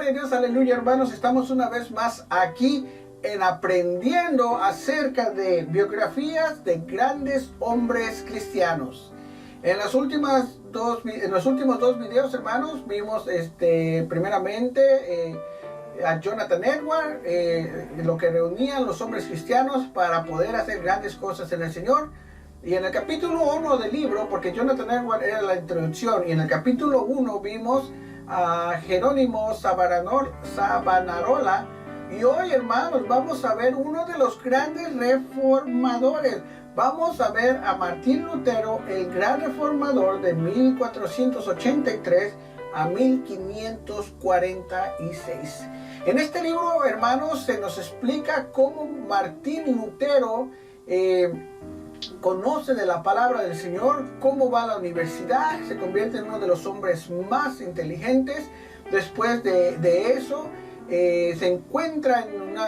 Gloria a Dios, aleluya, hermanos. Estamos una vez más aquí en aprendiendo acerca de biografías de grandes hombres cristianos. En los últimos dos videos, hermanos, vimos primeramente a Jonathan Edwards, lo que reunían los hombres cristianos para poder hacer grandes cosas en el Señor. Y en el capítulo 1 del libro, porque Jonathan Edwards era la introducción, y en el capítulo 1 vimos a Jerónimo Savonarola. Y hoy, hermanos, vamos a ver uno de los grandes reformadores. Vamos a ver a Martín Lutero, el gran reformador de 1483 a 1546. En este libro, hermanos, se nos explica cómo Martín Lutero conoce de la palabra del Señor, cómo va a la universidad, se convierte en uno de los hombres más inteligentes. Después de eso, se encuentra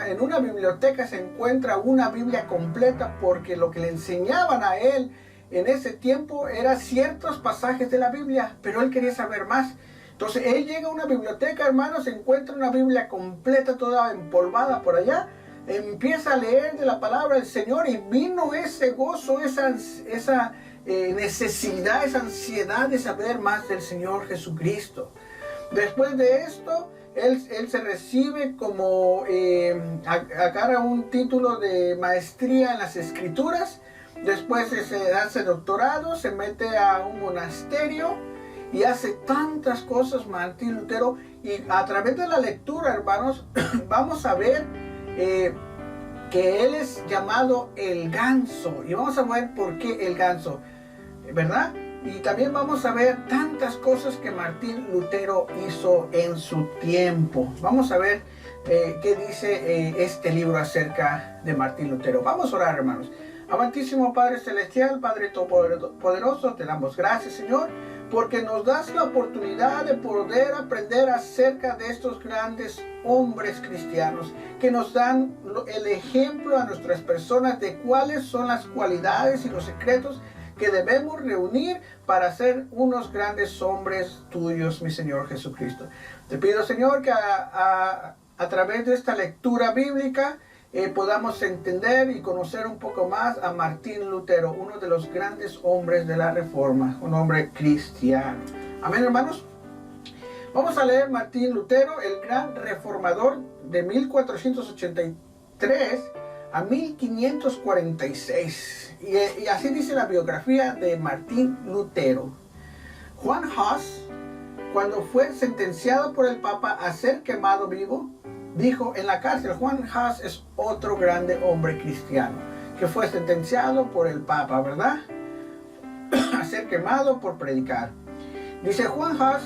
en una biblioteca, se encuentra una Biblia completa, porque lo que le enseñaban a él en ese tiempo eran ciertos pasajes de la Biblia, pero él quería saber más. Entonces él llega a una biblioteca, hermanos, se encuentra una Biblia completa, toda empolvada por allá, empieza a leer de la palabra del Señor y vino ese gozo, esa necesidad, esa ansiedad de saber más del Señor Jesucristo. Después de esto, él se recibe como, agarra un título de maestría en las Escrituras. Después se hace doctorado, se mete a un monasterio y hace tantas cosas Martín Lutero. Y a través de la lectura, hermanos, vamos a ver que él es llamado el ganso. Y vamos a ver por qué el ganso, ¿verdad? Y también vamos a ver tantas cosas que Martín Lutero hizo en su tiempo. Vamos a ver qué dice este libro acerca de Martín Lutero. Vamos a orar, hermanos. Amantísimo Padre Celestial, Padre Todopoderoso, te damos gracias, Señor, porque nos das la oportunidad de poder aprender acerca de estos grandes hombres cristianos que nos dan el ejemplo a nuestras personas de cuáles son las cualidades y los secretos que debemos reunir para ser unos grandes hombres tuyos, mi Señor Jesucristo. Te pido, Señor, que a través de esta lectura bíblica podamos entender y conocer un poco más a Martín Lutero, uno de los grandes hombres de la Reforma, un hombre cristiano. Amén, hermanos. Vamos a leer Martín Lutero, el gran reformador de 1483 a 1546. Y así dice la biografía de Martín Lutero. Juan Hus, cuando fue sentenciado por el Papa a ser quemado vivo, dijo en la cárcel, Juan Hus es otro grande hombre cristiano que fue sentenciado por el Papa, ¿verdad? A ser quemado por predicar. Dice Juan Hus,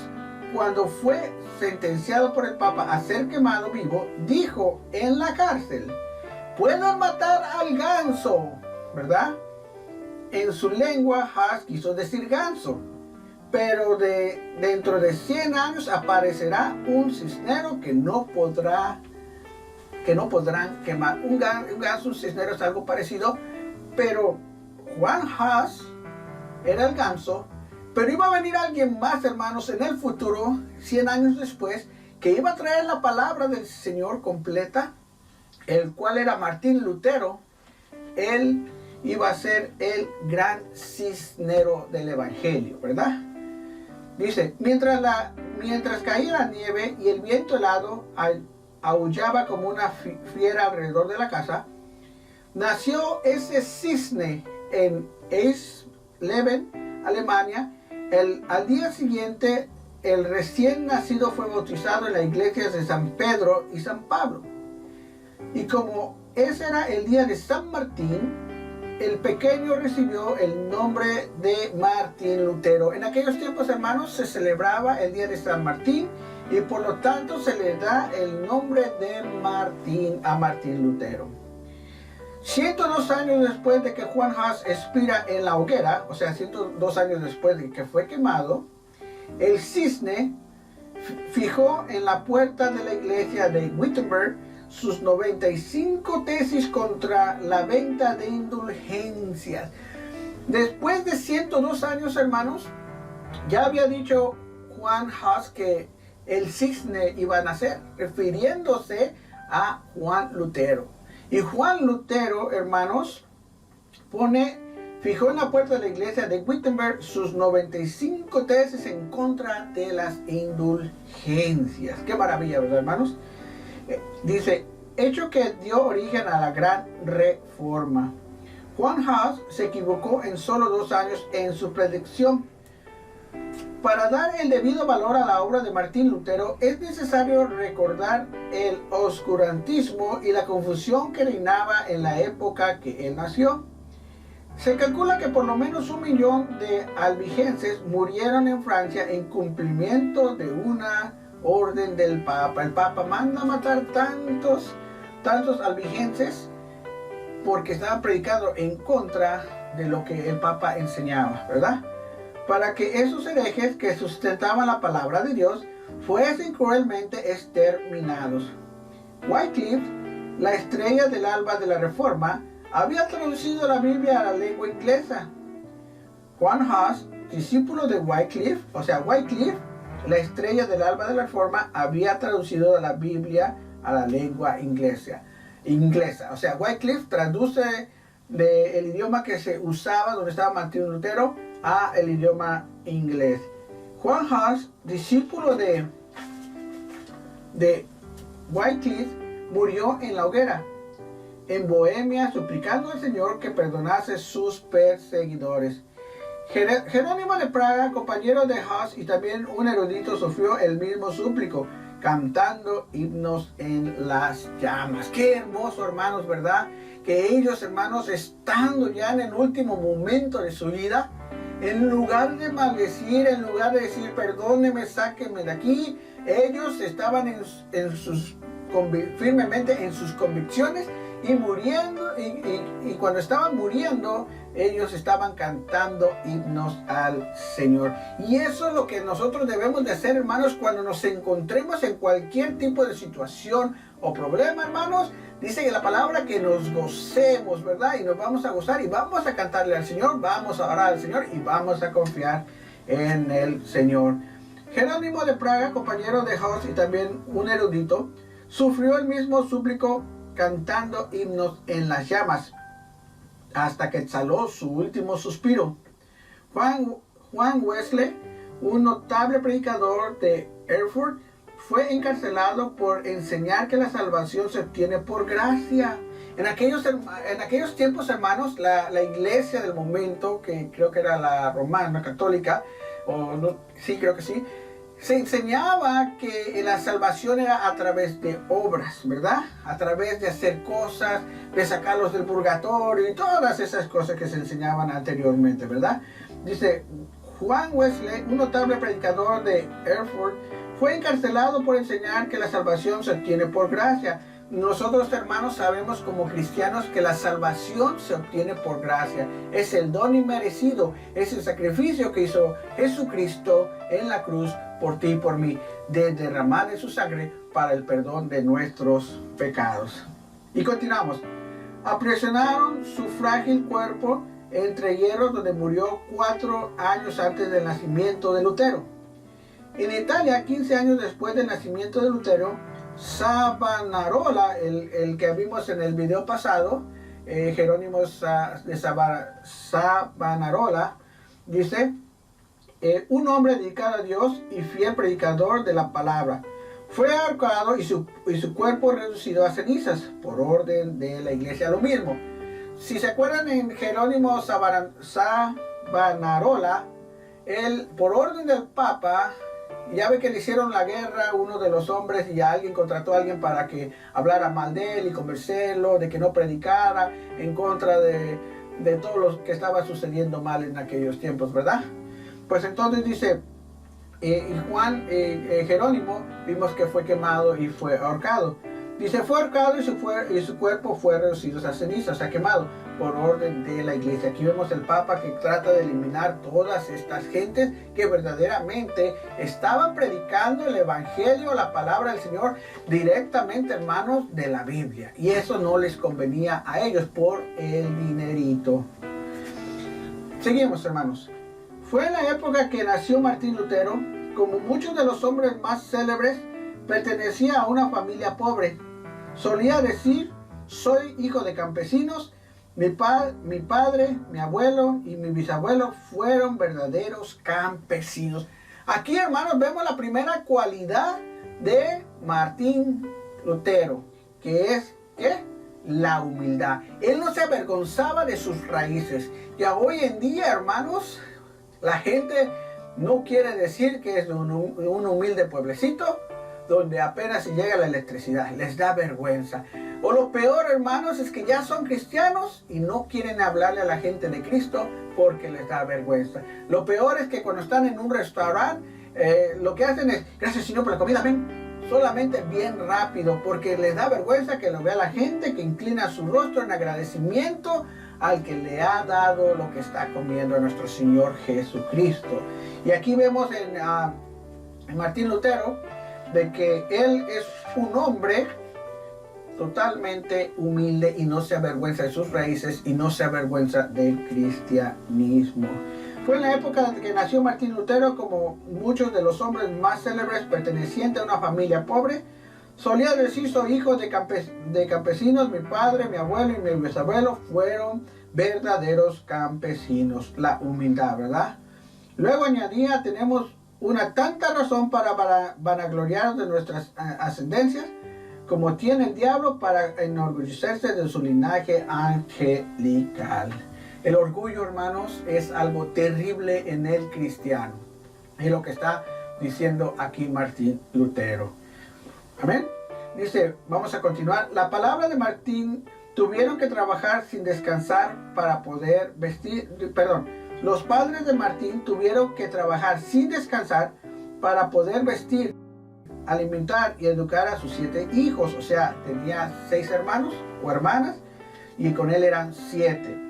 cuando fue sentenciado por el Papa a ser quemado vivo, dijo en la cárcel, pueden matar al ganso, ¿verdad? En su lengua, Hus quiso decir ganso, pero dentro de 100 años aparecerá un cisnero que no podrán quemar. Un ganso, un cisnero es algo parecido, pero Juan Hus era el ganso, pero iba a venir alguien más, hermanos, en el futuro, 100 años después, que iba a traer la palabra del Señor completa, el cual era Martín Lutero. Él iba a ser el gran cisnero del Evangelio, ¿verdad? Dice, mientras caía la nieve y el viento helado aullaba como una fiera alrededor de la casa, nació ese cisne en Eisleben, Alemania. Al día siguiente, el recién nacido fue bautizado en las iglesias de San Pedro y San Pablo. Y como ese era el día de San Martín, el pequeño recibió el nombre de Martín Lutero. En aquellos tiempos, hermanos, se celebraba el día de San Martín y por lo tanto se le da el nombre de Martín a Martín Lutero. 102 años después de que Juan Hus expira en la hoguera, o sea, 102 años después de que fue quemado, el cisne fijó en la puerta de la iglesia de Wittenberg sus 95 tesis contra la venta de indulgencias. Después de 102 años, hermanos, ya había dicho Juan Hus que el cisne iba a nacer, refiriéndose a Juan Lutero. Y Juan Lutero, hermanos, fijó en la puerta de la iglesia de Wittenberg sus 95 tesis en contra de las indulgencias. Qué maravilla, ¿verdad, hermanos? Dice, hecho que dio origen a la gran reforma. Juan Hus se equivocó en solo 2 años en su predicción. Para dar el debido valor a la obra de Martín Lutero, es necesario recordar el oscurantismo y la confusión que reinaba en la época que él nació. Se calcula que por lo menos 1 millón de albigenses murieron en Francia en cumplimiento de una orden del Papa. El Papa manda a matar tantos albigenses porque estaban predicando en contra de lo que el Papa enseñaba, ¿verdad? Para que esos herejes que sustentaban la palabra de Dios fuesen cruelmente exterminados. Wycliffe, la estrella del alba de la Reforma, había traducido la Biblia a la lengua inglesa. Juan Hus, discípulo de Wycliffe, Wycliffe, la estrella del alba de la Reforma, había traducido la Biblia a la lengua inglesa. Wycliffe traduce del idioma que se usaba donde estaba Martín Lutero a el idioma inglés. Juan Hus, discípulo de Wycliffe, murió en la hoguera en Bohemia, suplicando al Señor que perdonase sus perseguidores. Jerónimo de Praga, compañero de Hus y también un erudito, sufrió el mismo súplico, cantando himnos en las llamas. Qué hermoso, hermanos, ¿verdad? Que ellos, hermanos, estando ya en el último momento de su vida, en lugar de maldecir, en lugar de decir, perdóneme, sáquenme de aquí, ellos estaban firmemente en sus convicciones y muriendo, y cuando estaban muriendo, ellos estaban cantando himnos al Señor. Y eso es lo que nosotros debemos de hacer, hermanos, cuando nos encontremos en cualquier tipo de situación o problema, hermanos. Dice que la palabra que nos gocemos, ¿verdad? Y nos vamos a gozar y vamos a cantarle al Señor, vamos a orar al Señor y vamos a confiar en el Señor. Jerónimo de Praga, compañero de Hus y también un erudito, sufrió el mismo súplico cantando himnos en las llamas, hasta que exhaló su último suspiro. Juan Wesley, un notable predicador de Erfurt, fue encarcelado por enseñar que la salvación se obtiene por gracia. En aquellos tiempos, hermanos, la iglesia del momento, que creo que era la romana católica, creo que sí, se enseñaba que la salvación era a través de obras, ¿verdad? A través de hacer cosas, de sacarlos del purgatorio y todas esas cosas que se enseñaban anteriormente, ¿verdad? Dice, Juan Wesley, un notable predicador de Erfurt, fue encarcelado por enseñar que la salvación se obtiene por gracia. Nosotros, hermanos, sabemos como cristianos que la salvación se obtiene por gracia. Es el don inmerecido, es el sacrificio que hizo Jesucristo en la cruz por ti y por mí, de derramar de su sangre para el perdón de nuestros pecados. Y continuamos. Aprisionaron su frágil cuerpo entre hierros, donde murió 4 años antes del nacimiento de Lutero. En Italia, 15 años después del nacimiento de Lutero, Savonarola, el que vimos en el video pasado, Jerónimo de Savonarola, dice, un hombre dedicado a Dios y fiel predicador de la palabra, fue ahorcado y su cuerpo reducido a cenizas por orden de la iglesia. Lo mismo, si se acuerdan, en Jerónimo Savonarola, él, por orden del Papa, ya ve que le hicieron la guerra uno de los hombres y alguien contrató a alguien para que hablara mal de él y convencerlo de que no predicara en contra de todo lo que estaba sucediendo mal en aquellos tiempos, ¿verdad? Pues entonces dice, Jerónimo, vimos que fue quemado y fue ahorcado. Dice, fue ahorcado y su cuerpo fue reducido a cenizas, o sea, quemado por orden de la iglesia. Aquí vemos el Papa que trata de eliminar todas estas gentes que verdaderamente estaban predicando el Evangelio, la palabra del Señor, directamente, hermanos, de la Biblia. Y eso no les convenía a ellos por el dinerito. Seguimos, hermanos. Fue en la época que nació Martín Lutero como muchos de los hombres más célebres, pertenecía a una familia pobre. Solía decir: soy hijo de campesinos. Mi padre, mi abuelo y mi bisabuelo fueron verdaderos campesinos. Aquí, hermanos, vemos la primera cualidad de Martín Lutero, que es, ¿qué? La humildad. Él no se avergonzaba de sus raíces. Ya hoy en día, hermanos, la gente no quiere decir que es un humilde pueblecito donde apenas se llega la electricidad. Les da vergüenza. O lo peor, hermanos, es que ya son cristianos y no quieren hablarle a la gente de Cristo porque les da vergüenza. Lo peor es que cuando están en un restaurante, lo que hacen es: gracias, Señor, por la comida, ven. Solamente bien rápido, porque les da vergüenza que lo vea la gente, que inclina su rostro en agradecimiento al que le ha dado lo que está comiendo a nuestro Señor Jesucristo. Y aquí vemos en Martín Lutero de que él es un hombre totalmente humilde y no se avergüenza de sus raíces y no se avergüenza del cristianismo. Fue en la época en que nació Martín Lutero, como muchos de los hombres más célebres pertenecientes a una familia pobre. Solía decir: soy hijo de campesinos. Mi padre, mi abuelo y mi bisabuelo fueron verdaderos campesinos. La humildad, ¿verdad? Luego añadía: tenemos una tanta razón para vanagloriarnos de nuestras ascendencias como tiene el diablo para enorgullecerse de su linaje angelical. El orgullo, hermanos, es algo terrible en el cristiano. Es lo que está diciendo aquí Martín Lutero. Amén. Dice, vamos a continuar. La palabra de Martín: tuvieron que trabajar sin descansar para poder vestir. Los padres de Martín tuvieron que trabajar sin descansar para poder vestir, alimentar y educar a sus 7 hijos. O sea, tenía 6 hermanos o hermanas y con él eran 7.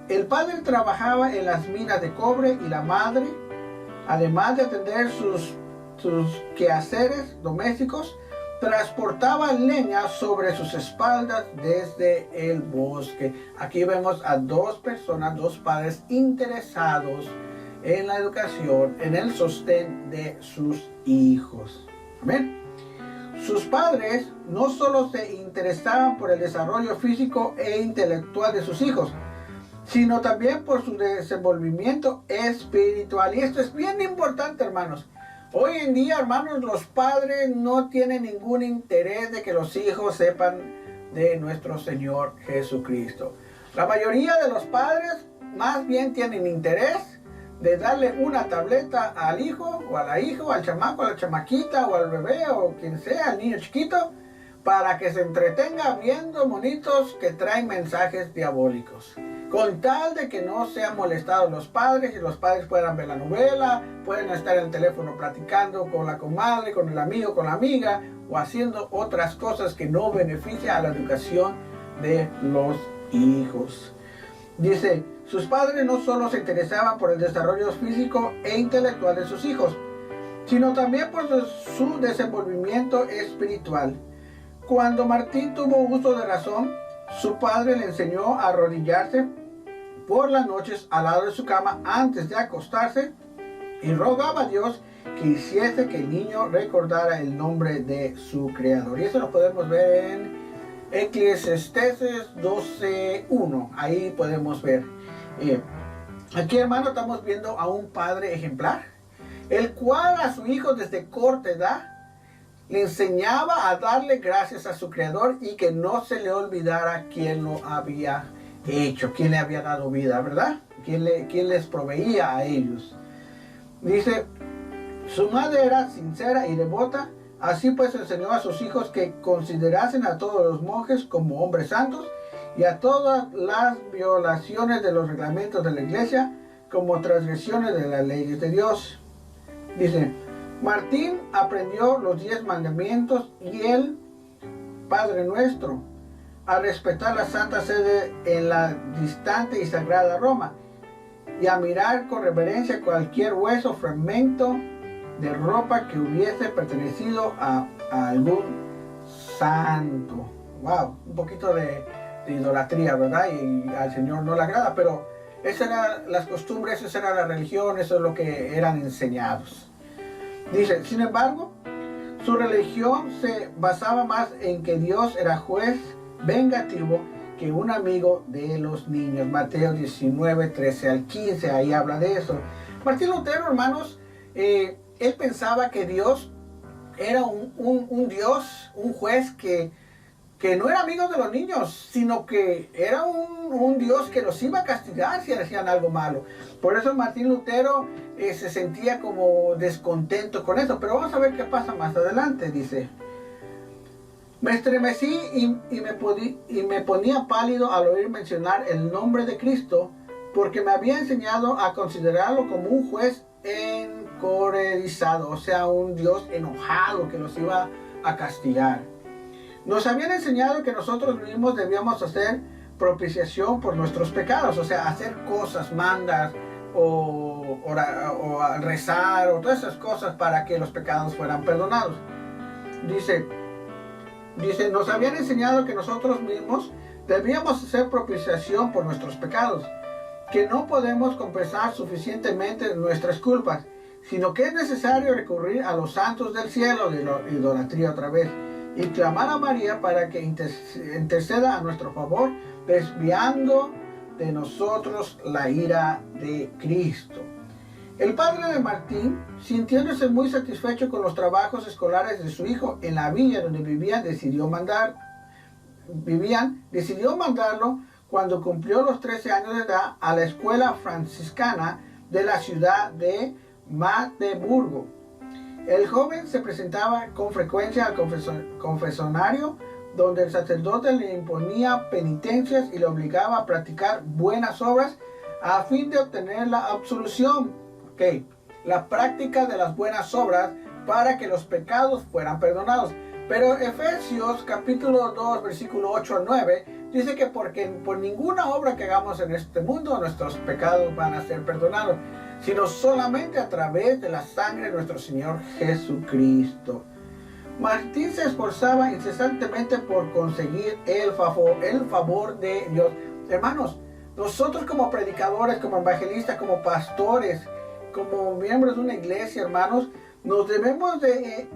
El padre trabajaba en las minas de cobre y la madre, además de atender sus quehaceres domésticos, transportaba leña sobre sus espaldas desde el bosque. Aquí vemos a 2 personas, 2 padres interesados en la educación, en el sostén de sus hijos. Amén. Sus padres no solo se interesaban por el desarrollo físico e intelectual de sus hijos, sino también por su desenvolvimiento espiritual. Y esto es bien importante, hermanos. Hoy en día, hermanos, los padres no tienen ningún interés de que los hijos sepan de nuestro Señor Jesucristo. La mayoría de los padres más bien tienen interés de darle una tableta al hijo o a la hija, o al chamaco, a la chamaquita, o al bebé, o quien sea, al niño chiquito, para que se entretenga viendo monitos que traen mensajes diabólicos, con tal de que no sean molestados los padres y los padres puedan ver la novela, pueden estar en el teléfono platicando con la comadre, con el amigo, con la amiga, o haciendo otras cosas que no benefician a la educación de los hijos. Dice, sus padres no solo se interesaban por el desarrollo físico e intelectual de sus hijos, sino también por su desenvolvimiento espiritual. Cuando Martín tuvo uso de razón, su padre le enseñó a arrodillarse por las noches al lado de su cama antes de acostarse y rogaba a Dios que hiciese que el niño recordara el nombre de su creador. Y eso lo podemos ver en Eclesiastés 12:1. Ahí podemos ver. Aquí, hermano, estamos viendo a un padre ejemplar, el cual a su hijo desde corta edad le enseñaba a darle gracias a su creador y que no se le olvidara quién lo había hecho, quién le había dado vida, ¿verdad? Quién les proveía a ellos. Dice, su madre era sincera y devota, así pues enseñó a sus hijos que considerasen a todos los monjes como hombres santos y a todas las violaciones de los reglamentos de la iglesia como transgresiones de las leyes de Dios. Dice, Martín aprendió los 10 mandamientos y el Padre Nuestro, a respetar la Santa Sede en la distante y sagrada Roma, y a mirar con reverencia cualquier hueso o fragmento de ropa que hubiese pertenecido a algún santo. Wow, un poquito de idolatría, ¿verdad? Y al Señor no le agrada, pero esas eran las costumbres, esa era la religión, eso es lo que eran enseñados. Dice, sin embargo, su religión se basaba más en que Dios era juez vengativo que un amigo de los niños. Mateo 19, 13 al 15, ahí habla de eso. Martín Lutero, hermanos, él pensaba que Dios era un Dios, un juez que no era amigo de los niños, sino que era un Dios que los iba a castigar si hacían algo malo. Por eso Martín Lutero se sentía como descontento con eso. Pero vamos a ver qué pasa más adelante. Dice, me estremecí y me ponía pálido al oír mencionar el nombre de Cristo, porque me había enseñado a considerarlo como un juez encolerizado, o sea, un Dios enojado que los iba a castigar. Nos habían enseñado que nosotros mismos debíamos hacer propiciación por nuestros pecados, o sea, hacer cosas, mandas, o rezar, o todas esas cosas para que los pecados fueran perdonados. Dice, nos habían enseñado que nosotros mismos debíamos hacer propiciación por nuestros pecados, que no podemos compensar suficientemente nuestras culpas, sino que es necesario recurrir a los santos del cielo, de la idolatría otra vez, y clamar a María para que interceda a nuestro favor, desviando de nosotros la ira de Cristo. El padre de Martín, sintiéndose muy satisfecho con los trabajos escolares de su hijo en la villa donde decidió mandarlo cuando cumplió los 13 años de edad a la escuela franciscana de la ciudad de Magdeburgo. El joven se presentaba con frecuencia al confesionario, donde el sacerdote le imponía penitencias y le obligaba a practicar buenas obras a fin de obtener la absolución. La práctica de las buenas obras para que los pecados fueran perdonados. Pero Efesios capítulo 2 versículo 8 al 9 dice que porque por ninguna obra que hagamos en este mundo nuestros pecados van a ser perdonados, sino solamente a través de la sangre de nuestro Señor Jesucristo. Martín se esforzaba incesantemente por conseguir el favor de Dios. Hermanos, nosotros como predicadores, como evangelistas, como pastores, como miembros de una iglesia, hermanos, nos debemos de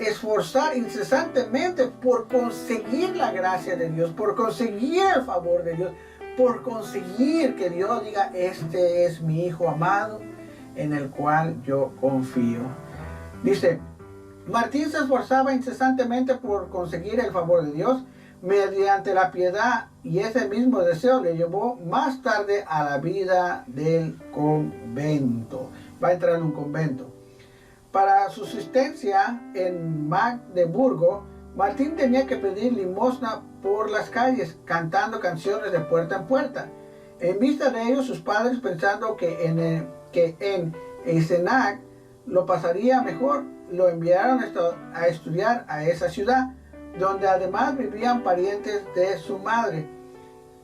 esforzar incesantemente por conseguir la gracia de Dios, por conseguir el favor de Dios, por conseguir que Dios diga, este es mi Hijo amado, en el cual yo confío. Dice, Martín se esforzaba incesantemente por conseguir el favor de Dios mediante la piedad, y ese mismo deseo le llevó más tarde a la vida del convento. Va a entrar en un convento. Para subsistencia en Magdeburgo, Martín tenía que pedir limosna por las calles, cantando canciones de puerta en puerta. En vista de ello, sus padres, pensando que en Eisenach lo pasaría mejor, lo enviaron a estudiar a esa ciudad, donde además vivían parientes de su madre.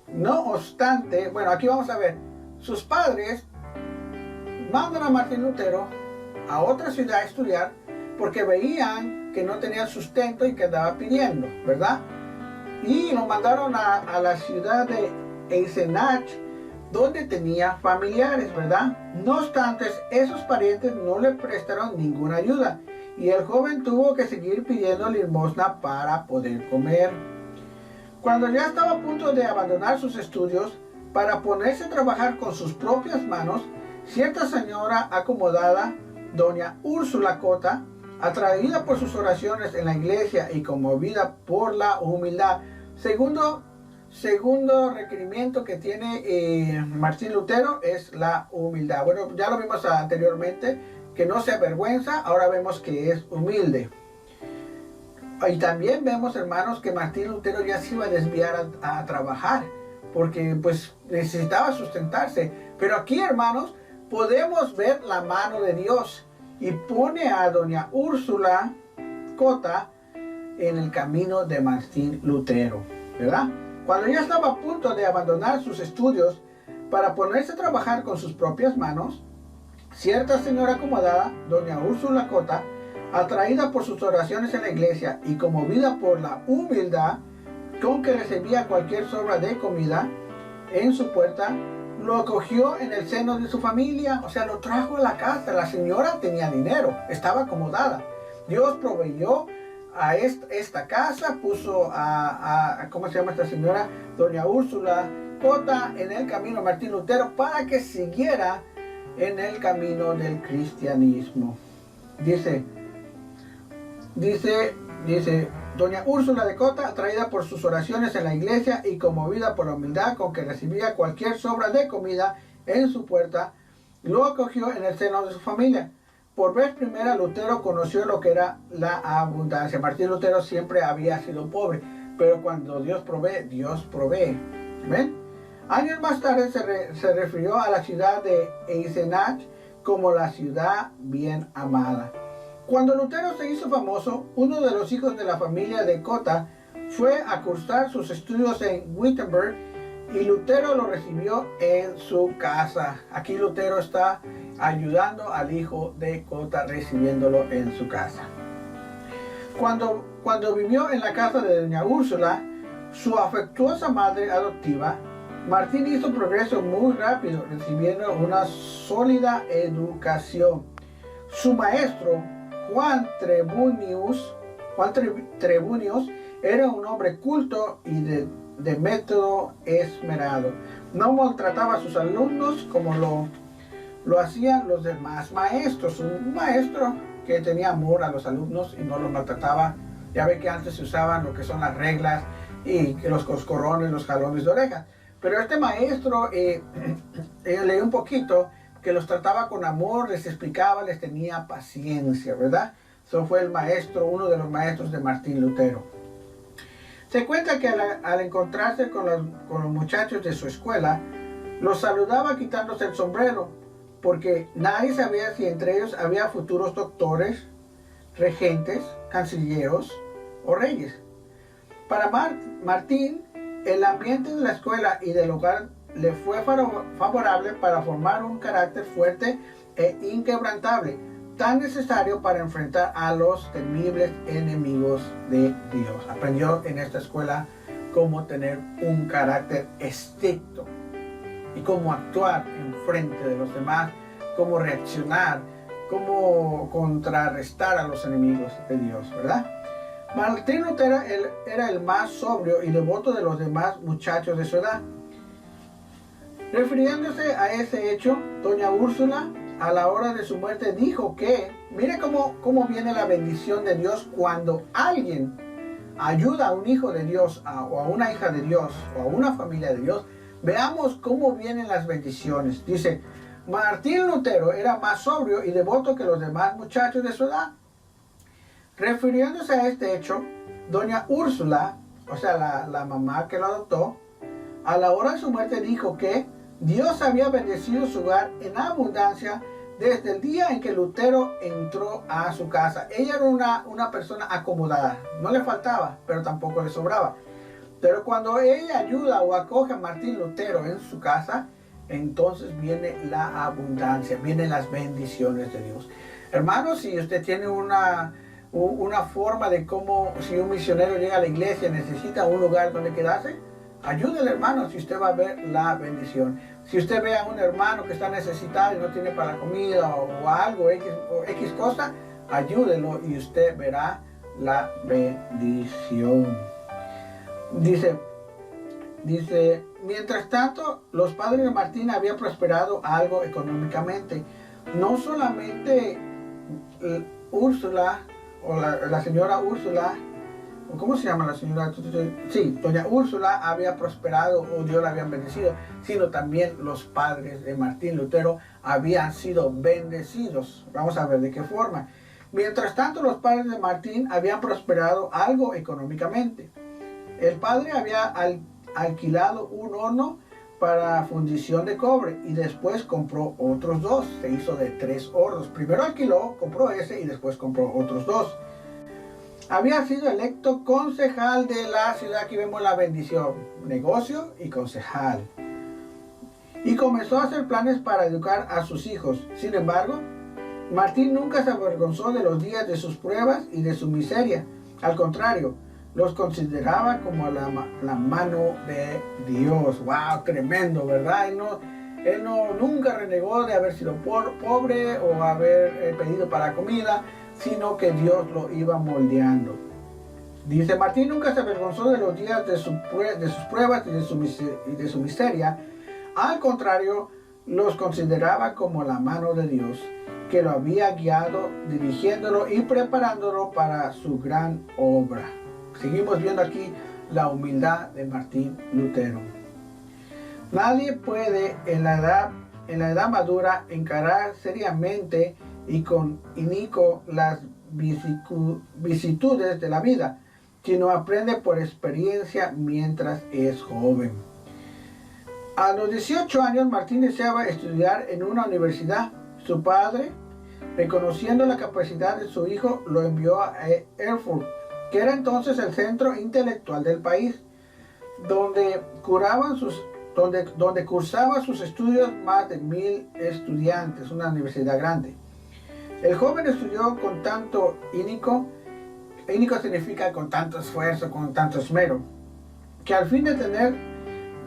No obstante, bueno, aquí vamos a ver, sus padres mandan a Martín Lutero a otra ciudad a estudiar porque veían que no tenía sustento y que andaba pidiendo, ¿verdad? Y lo mandaron a la ciudad de Eisenach, donde tenía familiares, ¿verdad? No obstante, esos parientes no le prestaron ninguna ayuda y el joven tuvo que seguir pidiendo limosna para poder comer. Cuando ya estaba a punto de abandonar sus estudios para ponerse a trabajar con sus propias manos, cierta señora acomodada, doña Úrsula Cota, atraída por sus oraciones en la iglesia y conmovida por la humildad, segundo requerimiento que tiene Martín Lutero es la humildad. Bueno, ya lo vimos anteriormente, que no se avergüenza, ahora vemos que es humilde. Y también vemos, hermanos, que Martín Lutero ya se iba a desviar a trabajar, porque pues necesitaba sustentarse. Pero aquí, hermanos, podemos ver la mano de Dios y pone a doña Úrsula Cota en el camino de Martín Lutero, ¿verdad? Cuando ya estaba a punto de abandonar sus estudios para ponerse a trabajar con sus propias manos, cierta señora acomodada, doña Úrsula Cota, atraída por sus oraciones en la iglesia y conmovida por la humildad con que recibía cualquier sobra de comida en su puerta, lo acogió en el seno de su familia, o sea, lo trajo a la casa. La señora tenía dinero, estaba acomodada. Dios proveyó a esta casa, puso ¿cómo se llama esta señora? Doña Úrsula Cota en el camino de Martín Lutero para que siguiera en el camino del cristianismo. Dice, Doña Úrsula de Cota, atraída por sus oraciones en la iglesia y conmovida por la humildad con que recibía cualquier sobra de comida en su puerta, lo acogió en el seno de su familia. Por vez primera, Lutero conoció lo que era la abundancia. Martín Lutero siempre había sido pobre, pero cuando Dios provee, Dios provee. ¿Ven? Años más tarde se refirió a la ciudad de Eisenach como la ciudad bien amada. Cuando Lutero se hizo famoso, uno de los hijos de la familia de Cota fue a cursar sus estudios en Wittenberg y Lutero lo recibió en su casa. Aquí Lutero está ayudando al hijo de Cota, recibiéndolo en su casa. Cuando vivió en la casa de doña Úrsula, su afectuosa madre adoptiva, Martín hizo progreso muy rápido, recibiendo una sólida educación. Su maestro, Juan Trebunius, era un hombre culto y de método esmerado. No maltrataba a sus alumnos como lo hacían los demás maestros. Un maestro que tenía amor a los alumnos y no los maltrataba. Ya ve que antes se usaban lo que son las reglas y los coscorrones, los jalones de orejas. Pero este maestro, leí un poquito, que los trataba con amor, les explicaba, les tenía paciencia, ¿verdad? Eso fue el maestro, uno de los maestros de Martín Lutero. Se cuenta que al encontrarse con los muchachos de su escuela, los saludaba quitándose el sombrero, porque nadie sabía si entre ellos había futuros doctores, regentes, cancilleros o reyes. Para Martín, el ambiente de la escuela y del hogar le fue favorable para formar un carácter fuerte e inquebrantable, tan necesario para enfrentar a los temibles enemigos de Dios. Aprendió en esta escuela cómo tener un carácter estricto y cómo actuar en frente de los demás, cómo reaccionar, cómo contrarrestar a los enemigos de Dios, ¿verdad? Martín Lutero era el más sobrio y devoto de los demás muchachos de su edad. Refiriéndose a ese hecho, doña Úrsula, a la hora de su muerte, dijo que, mire cómo viene la bendición de Dios cuando alguien ayuda a un hijo de Dios, o a una hija de Dios, o a una familia de Dios. Veamos cómo vienen las bendiciones. Dice, Martín Lutero era más sobrio y devoto que los demás muchachos de su edad. Refiriéndose a este hecho, doña Úrsula, o sea, la mamá que lo adoptó, a la hora de su muerte dijo que Dios había bendecido su hogar en abundancia desde el día en que Lutero entró a su casa. Ella era una persona acomodada, no le faltaba, pero tampoco le sobraba. Pero cuando ella ayuda o acoge a Martín Lutero en su casa, entonces viene la abundancia, vienen las bendiciones de Dios. Hermanos, si usted tiene una forma de cómo, si un misionero llega a la iglesia y necesita un lugar donde quedarse, ayúdele, hermano, si usted va a ver la bendición. Si usted ve a un hermano que está necesitado y no tiene para la comida o algo, X cosa, ayúdelo y usted verá la bendición. Dice, mientras tanto, los padres de Martín habían prosperado algo económicamente. No solamente Úrsula, o la señora Úrsula, ¿cómo se llama la señora? Sí, doña Úrsula había prosperado o Dios la había bendecido, sino también los padres de Martín Lutero habían sido bendecidos. Vamos a ver de qué forma. Mientras tanto, los padres de Martín habían prosperado algo económicamente. El padre había alquilado un horno para fundición de cobre y después compró otros dos. Se hizo de 3 hornos. Primero alquiló, compró ese y después compró otros 2. Había sido electo concejal de la ciudad. Aquí vemos la bendición, negocio y concejal. Y comenzó a hacer planes para educar a sus hijos. Sin embargo, Martín nunca se avergonzó de los días de sus pruebas y de su miseria. Al contrario, los consideraba como la mano de Dios. ¡Wow! Tremendo, ¿verdad? Él nunca renegó de haber sido pobre o haber pedido para comida, sino que Dios lo iba moldeando. Dice, Martín nunca se avergonzó de los días de sus pruebas y de su miseria. Al contrario, los consideraba como la mano de Dios, que lo había guiado, dirigiéndolo y preparándolo para su gran obra. Seguimos viendo aquí la humildad de Martín Lutero. Nadie puede en la edad madura encarar seriamente y con inico las vicisitudes de la vida, sino aprende por experiencia mientras es joven. A los 18 años Martín deseaba estudiar en una universidad. Su padre, reconociendo la capacidad de su hijo, lo envió a Erfurt, que era entonces el centro intelectual del país, donde cursaba sus estudios más de 1000 estudiantes, una universidad grande. El joven estudió con tanto ínico significa con tanto esfuerzo, con tanto esmero, que al fin de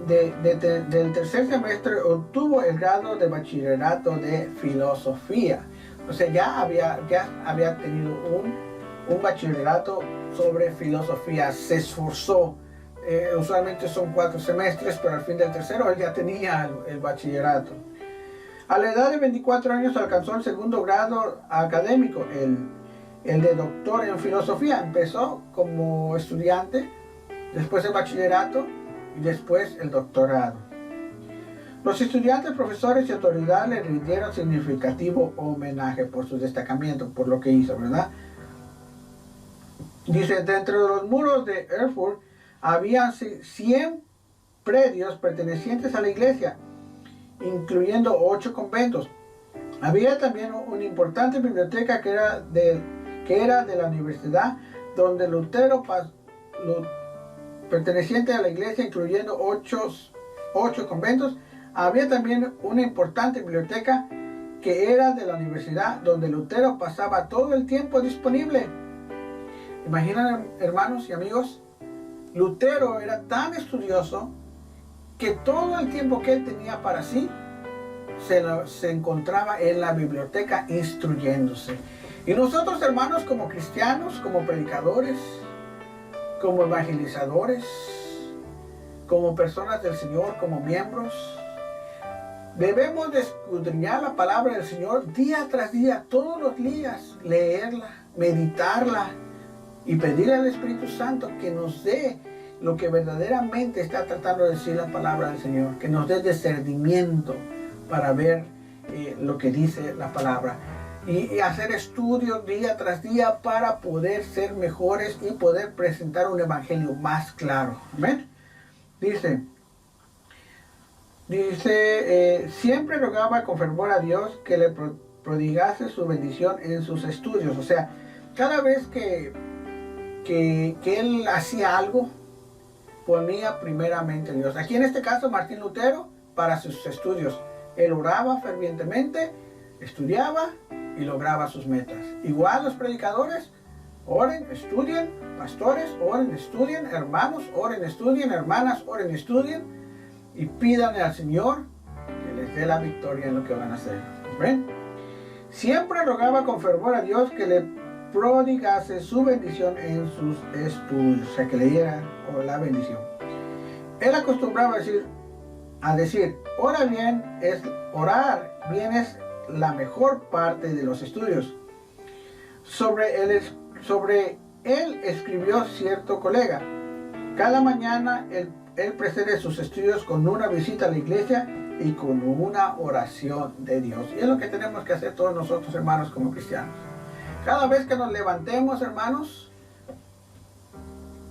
del tercer semestre obtuvo el grado de bachillerato de filosofía. O sea, ya había tenido un bachillerato sobre filosofía, se esforzó. Usualmente son 4 semestres, pero al fin del tercero él ya tenía el bachillerato. A la edad de 24 años alcanzó el segundo grado académico, el de doctor en filosofía. Empezó como estudiante, después el bachillerato y después el doctorado. Los estudiantes, profesores y autoridades le rindieron significativo homenaje por su destacamiento, por lo que hizo, ¿verdad? Dice, dentro de los muros de Erfurt había 100 predios pertenecientes a la iglesia, incluyendo 8 conventos. Había también una importante biblioteca que era de la universidad, donde Lutero perteneciente a la iglesia, incluyendo 8 conventos. Había también una importante biblioteca que era de la universidad, donde Lutero pasaba todo el tiempo disponible. Imaginan, hermanos y amigos, Lutero era tan estudioso que todo el tiempo que él tenía para sí se encontraba en la biblioteca instruyéndose. Y nosotros, hermanos, como cristianos, como predicadores, como evangelizadores, como personas del Señor, como miembros, debemos de escudriñar la palabra del Señor día tras día, todos los días, leerla, meditarla y pedir al Espíritu Santo que nos dé lo que verdaderamente está tratando de decir la palabra del Señor, que nos dé discernimiento para ver lo que dice la palabra y hacer estudios día tras día para poder ser mejores y poder presentar un evangelio más claro. Amén. Dice, siempre rogaba con fervor a Dios que le prodigase su bendición en sus estudios. O sea, cada vez que él hacía algo, ponía primeramente a Dios. Aquí en este caso, Martín Lutero, para sus estudios. Él oraba fervientemente, estudiaba y lograba sus metas. Igual los predicadores, oren, estudien, pastores, oren, estudien, hermanos, oren, estudien, hermanas, oren, estudien y pídanle al Señor que les dé la victoria en lo que van a hacer. ¿Ven? Siempre rogaba con fervor a Dios que le prodigase su bendición en sus estudios, o sea, que le diera la bendición. Él acostumbraba a decir, orar bien es la mejor parte de los estudios. Sobre él escribió cierto colega, cada mañana él precede sus estudios con una visita a la iglesia y con una oración de Dios. Y es lo que tenemos que hacer todos nosotros, hermanos, como cristianos. Cada vez que nos levantemos, hermanos,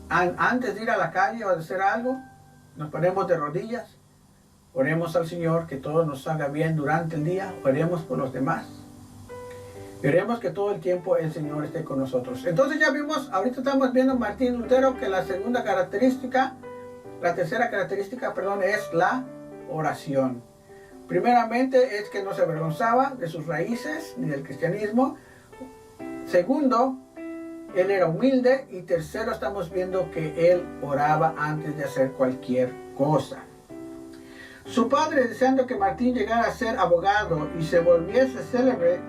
antes de ir a la calle o de hacer algo, nos ponemos de rodillas, oremos al Señor que todo nos salga bien durante el día, oremos por los demás, oremos que todo el tiempo el Señor esté con nosotros. Entonces ya vimos, ahorita estamos viendo Martín Lutero, que la tercera característica, es la oración. Primeramente es que no se avergonzaba de sus raíces ni del cristianismo. Segundo, él era humilde. Y tercero, estamos viendo que él oraba antes de hacer cualquier cosa. Su padre, deseando que Martín llegara a ser abogado y se volviese célebre,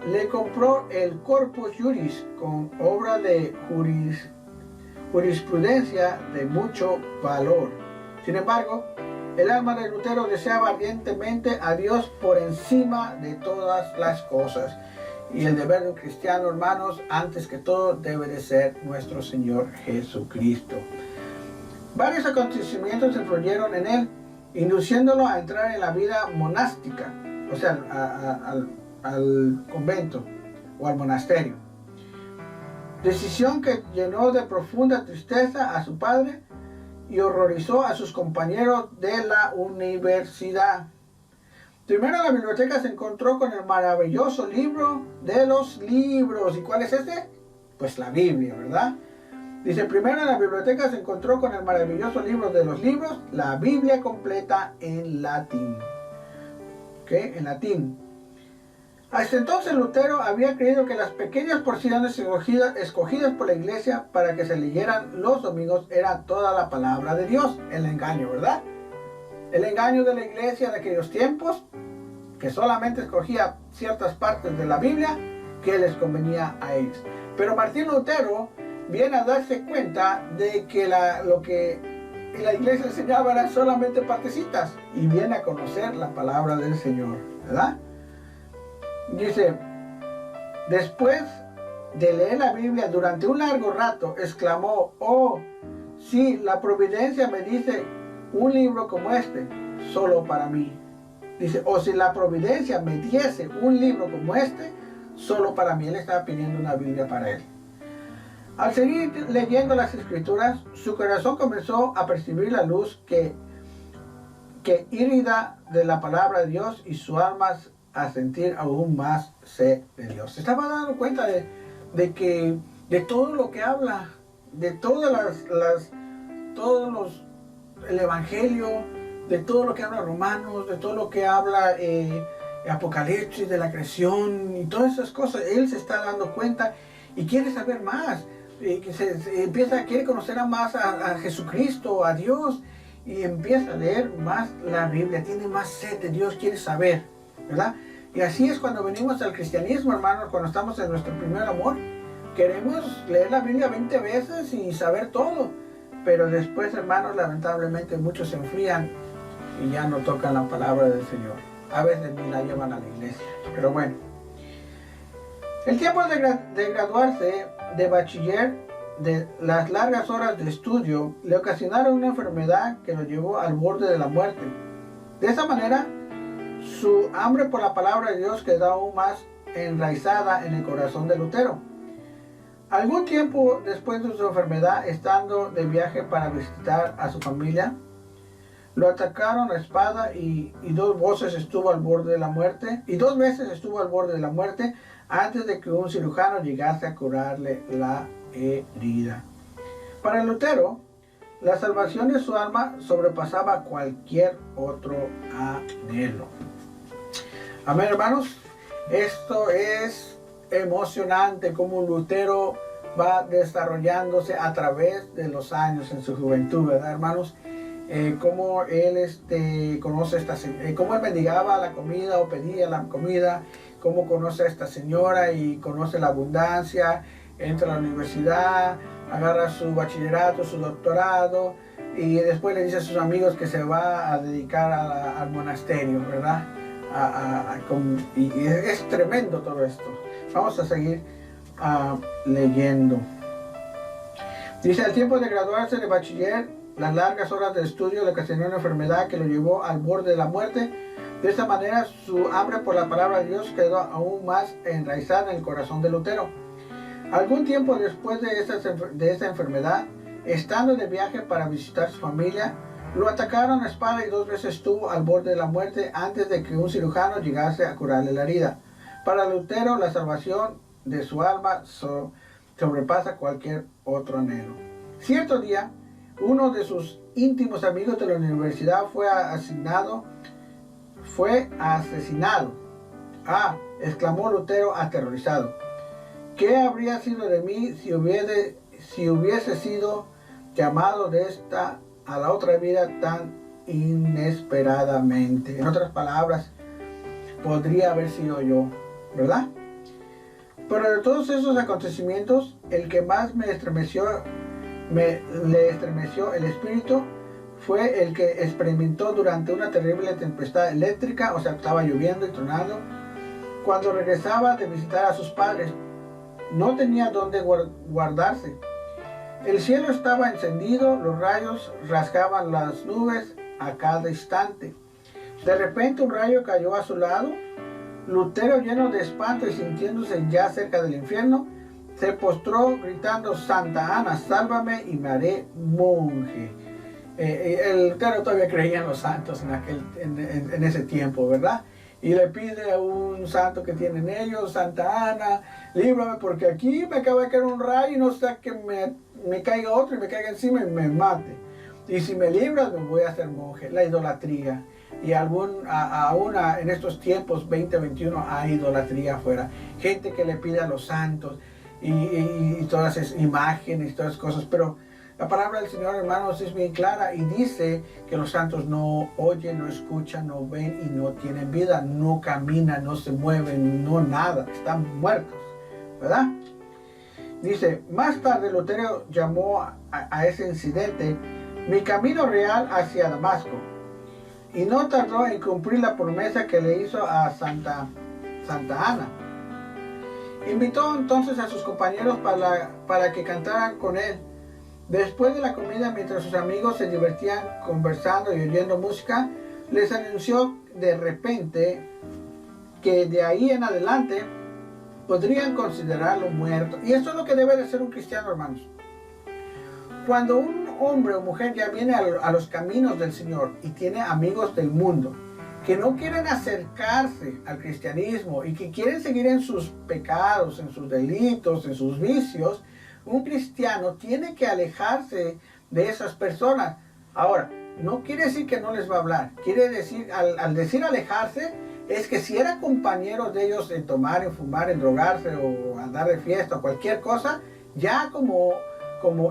le compró el Corpus Juris con obra de jurisprudencia de mucho valor. Sin embargo, el alma de Lutero deseaba ardientemente a Dios por encima de todas las cosas. Y el deber de un cristiano, hermanos, antes que todo, debe de ser nuestro Señor Jesucristo. Varios acontecimientos influyeron en él, induciéndolo a entrar en la vida monástica, o sea, al convento o al monasterio. Decisión que llenó de profunda tristeza a su padre y horrorizó a sus compañeros de la universidad. Primero en la biblioteca se encontró con el maravilloso libro de los libros. ¿Y cuál es este? Pues la Biblia, ¿verdad? Dice, primero en la biblioteca se encontró con el maravilloso libro de los libros, la Biblia completa en latín. ¿Ok? En latín. Hasta entonces Lutero había creído que las pequeñas porciones escogidas por la iglesia para que se leyeran los domingos era toda la palabra de Dios. El engaño, ¿verdad? El engaño de la iglesia de aquellos tiempos, que solamente escogía ciertas partes de la Biblia que les convenía a ellos. Pero Martín Lutero viene a darse cuenta de que lo que la iglesia enseñaba eran solamente partecitas y viene a conocer la palabra del Señor, ¿verdad? Dice, después de leer la Biblia durante un largo rato, exclamó, oh, sí, la providencia me dice un libro como este, solo para mí. Dice, o si la providencia me diese un libro como este, solo para mí. Él estaba pidiendo una Biblia para él. Al seguir leyendo las Escrituras, su corazón comenzó a percibir la luz que irrida de la palabra de Dios y su alma a sentir aún más sed de Dios. Se estaba dando cuenta de todo lo que habla, de todas el Evangelio, de todo lo que habla Romanos, de todo lo que habla Apocalipsis, de la creación y todas esas cosas. Él se está dando cuenta y quiere saber más. Quiere conocer más a Jesucristo, a Dios, y empieza a leer más la Biblia. Tiene más sed de Dios, quiere saber, ¿verdad? Y así es cuando venimos al cristianismo, hermanos, cuando estamos en nuestro primer amor. Queremos leer la Biblia 20 veces y saber todo. Pero después, hermanos, lamentablemente muchos se enfrían y ya no tocan la palabra del Señor. A veces ni la llevan a la iglesia. Pero bueno. El tiempo de graduarse de bachiller, de las largas horas de estudio, le ocasionaron una enfermedad que lo llevó al borde de la muerte. De esa manera, su hambre por la palabra de Dios quedó aún más enraizada en el corazón de Lutero. Algún tiempo después de su enfermedad, estando de viaje para visitar a su familia, lo atacaron a espada y dos veces estuvo al borde de la muerte, antes de que un cirujano llegase a curarle la herida. Para Lutero, la salvación de su alma sobrepasaba cualquier otro anhelo. Amén, hermanos. Esto es emocionante como Lutero va desarrollándose a través de los años en su juventud, ¿verdad, hermanos? Cómo él conoce cómo él mendigaba la comida o pedía la comida, cómo conoce a esta señora y conoce la abundancia, entra a la universidad, agarra su bachillerato, su doctorado y después le dice a sus amigos que se va a dedicar al monasterio, ¿verdad? Y es tremendo todo esto. Vamos a seguir leyendo. Dice, al tiempo de graduarse de bachiller, las largas horas de estudio le ocasionó una enfermedad que lo llevó al borde de la muerte. De esta manera, su hambre por la palabra de Dios quedó aún más enraizada en el corazón de Lutero. Algún tiempo después de esta enfermedad, estando de viaje para visitar a su familia, lo atacaron a espada y dos veces estuvo al borde de la muerte antes de que un cirujano llegase a curarle la herida. Para Lutero, la salvación de su alma sobrepasa cualquier otro anhelo. Cierto día, uno de sus íntimos amigos de la universidad fue asesinado. Exclamó Lutero aterrorizado. ¿Qué habría sido de mí si hubiese sido llamado de esta a la otra vida tan inesperadamente. En otras palabras, podría haber sido yo, ¿verdad? Pero de todos esos acontecimientos, el que más le estremeció el espíritu fue el que experimentó durante una terrible tempestad eléctrica, o sea, estaba lloviendo y tronando, cuando regresaba de visitar a sus padres. No tenía dónde guardarse. El cielo estaba encendido, los rayos rasgaban las nubes a cada instante. De repente un rayo cayó a su lado. Lutero, lleno de espanto y sintiéndose ya cerca del infierno, se postró gritando: Santa Ana, sálvame y me haré monje. El Lutero todavía creía en los santos en ese tiempo, ¿verdad? Y le pide a un santo que tienen ellos: Santa Ana, líbrame, porque aquí me acaba de caer un rayo y no sé que me caiga otro y me caiga encima y me mate. Y si me libras, me voy a hacer monje. La idolatría. Y aún en estos tiempos 2021 hay idolatría afuera. Gente que le pide a los santos y todas esas imágenes y todas esas cosas. Pero la palabra del Señor, hermanos, es bien clara y dice que los santos no oyen, no escuchan, no ven y no tienen vida, no caminan, no se mueven, no nada, están muertos, ¿verdad? Dice, más tarde Lutero llamó a ese incidente mi camino real hacia Damasco, y no tardó en cumplir la promesa que le hizo a Santa Ana. Invitó entonces a sus compañeros para que cantaran con él. Después de la comida, mientras sus amigos se divertían conversando y oyendo música, les anunció de repente que de ahí en adelante podrían considerarlo muerto. Y eso es lo que debe de ser un cristiano, hermanos. Cuando un hombre o mujer ya viene a los caminos del Señor y tiene amigos del mundo que no quieren acercarse al cristianismo y que quieren seguir en sus pecados, en sus delitos, en sus vicios, un cristiano tiene que alejarse de esas personas. Ahora, no quiere decir que no les va a hablar. Quiere decir, al decir alejarse, es que si era compañero de ellos en tomar, en fumar, en drogarse o andar de fiesta o cualquier cosa, ya como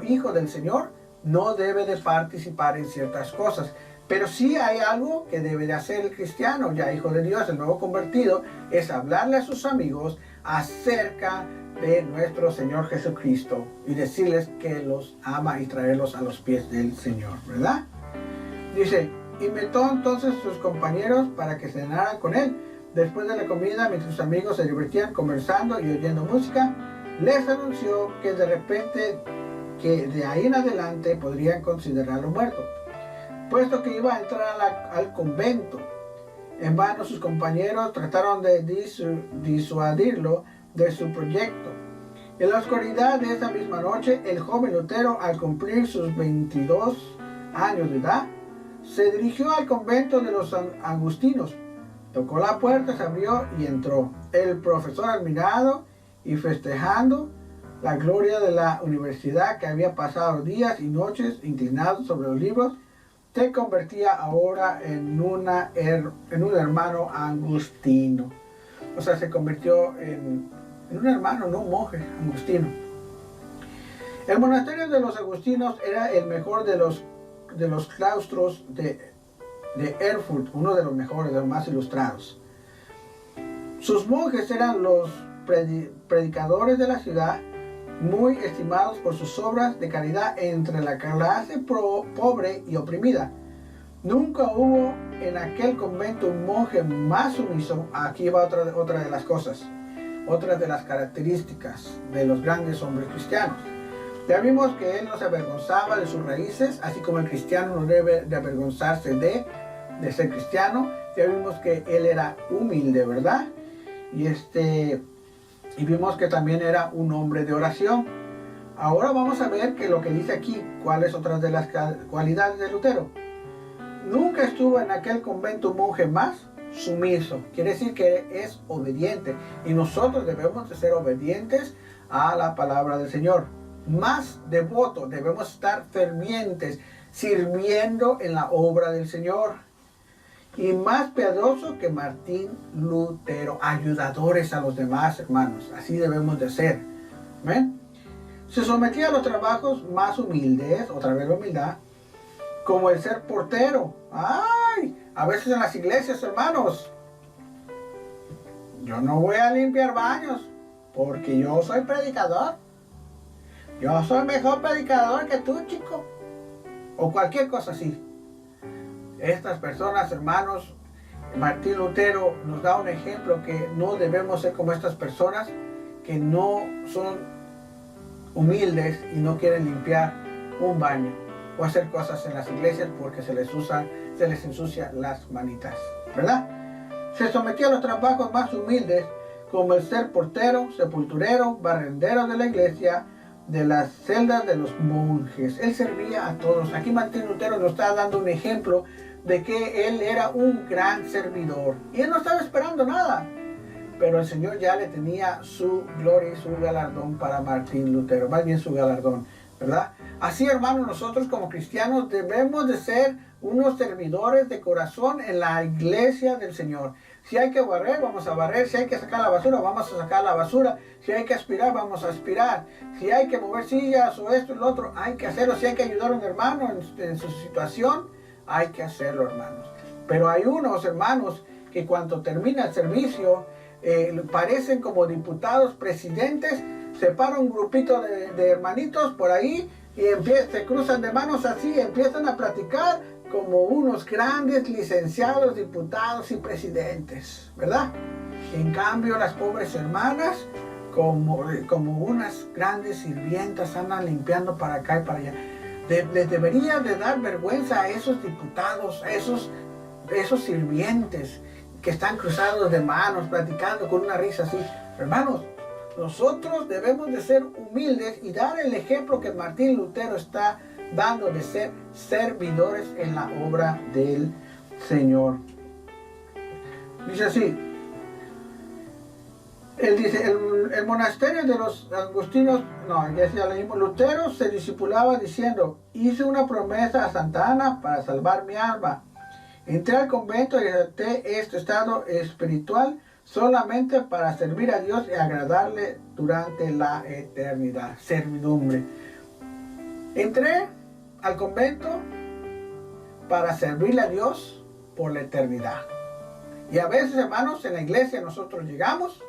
hijo del Señor, no debe de participar en ciertas cosas. Pero sí hay algo que debe de hacer el cristiano, ya hijo de Dios, el nuevo convertido, es hablarle a sus amigos acerca de nuestro Señor Jesucristo y decirles que los ama y traerlos a los pies del Señor, ¿verdad? Dice, invitó entonces a sus compañeros para que cenaran con él. Después de la comida, mientras sus amigos se divertían conversando y oyendo música, les anunció que de repente, que de ahí en adelante podrían considerarlo muerto, puesto que iba a entrar al convento. En vano sus compañeros trataron de disuadirlo de su proyecto. En la oscuridad de esa misma noche, el joven Lutero, al cumplir sus 22 años de edad, se dirigió al convento de los agustinos. Tocó la puerta, se abrió y entró. El profesor, admirado y festejando la gloria de la universidad, que había pasado días y noches inclinado sobre los libros, se convertía ahora en un hermano agustino. O sea, se convirtió en un hermano, no un monje agustino. El monasterio de los agustinos era el mejor de los claustros de Erfurt, uno de los mejores, de los más ilustrados. Sus monjes eran los predicadores de la ciudad, muy estimados por sus obras de caridad entre la clase pobre y oprimida. Nunca hubo en aquel convento un monje más sumiso. Aquí va otra de las cosas, otra de las características de los grandes hombres cristianos. Ya vimos que él no se avergonzaba de sus raíces, así como el cristiano no debe de avergonzarse de ser cristiano. Ya vimos que él era humilde, ¿verdad? Y vimos que también era un hombre de oración. Ahora vamos a ver que lo que dice aquí, cuáles otras de las cualidades de Lutero. Nunca estuvo en aquel convento un monje más sumiso. Quiere decir que es obediente. Y nosotros debemos de ser obedientes a la palabra del Señor. Más devoto, debemos estar fervientes, sirviendo en la obra del Señor. Y más piadoso que Martín Lutero, ayudadores a los demás, hermanos. Así debemos de ser. ¿Ven? Se sometía a los trabajos más humildes, otra vez la humildad, como el ser portero. ¡Ay! A veces en las iglesias, hermanos, yo no voy a limpiar baños porque yo soy predicador. Yo soy mejor predicador que tú, chico. O cualquier cosa así. Estas personas, hermanos, Martín Lutero nos da un ejemplo que no debemos ser como estas personas que no son humildes y no quieren limpiar un baño o hacer cosas en las iglesias porque se les ensucia las manitas, ¿verdad? Se sometía a los trabajos más humildes como el ser portero, sepulturero, barrendero de la iglesia, de las celdas de los monjes. Él servía a todos. Aquí Martín Lutero nos está dando un ejemplo de que él era un gran servidor y él no estaba esperando nada, pero el Señor ya le tenía su gloria y su galardón para Martín Lutero, más bien su galardón, ¿verdad? Así, hermanos, nosotros como cristianos debemos de ser unos servidores de corazón en la iglesia del Señor. Si hay que barrer, vamos a barrer. Si hay que sacar la basura, vamos a sacar la basura. Si hay que aspirar, vamos a aspirar. Si hay que mover sillas o esto y lo otro, hay que hacerlo. Si hay que ayudar a un hermano en su situación, hay que hacerlo, hermanos. Pero hay unos hermanos que cuando termina el servicio parecen como diputados, presidentes, se para un grupito de hermanitos por ahí y se cruzan de manos así y empiezan a platicar como unos grandes licenciados, diputados y presidentes, ¿verdad? En cambio, las pobres hermanas, como unas grandes sirvientas, andan limpiando para acá y para allá. Les debería de dar vergüenza a esos diputados, a esos sirvientes que están cruzados de manos, platicando con una risa así. Hermanos, nosotros debemos de ser humildes y dar el ejemplo que Martín Lutero está dando de ser servidores en la obra del Señor. Dice así, él dice, el monasterio de los agustinos, ya leímos, Lutero se discipulaba diciendo, hice una promesa a Santa Ana para salvar mi alma. Entré al convento y acepté este estado espiritual solamente para servir a Dios y agradarle durante la eternidad. Servidumbre. Entré al convento para servirle a Dios por la eternidad. Y a veces, hermanos, en la iglesia nosotros llegamos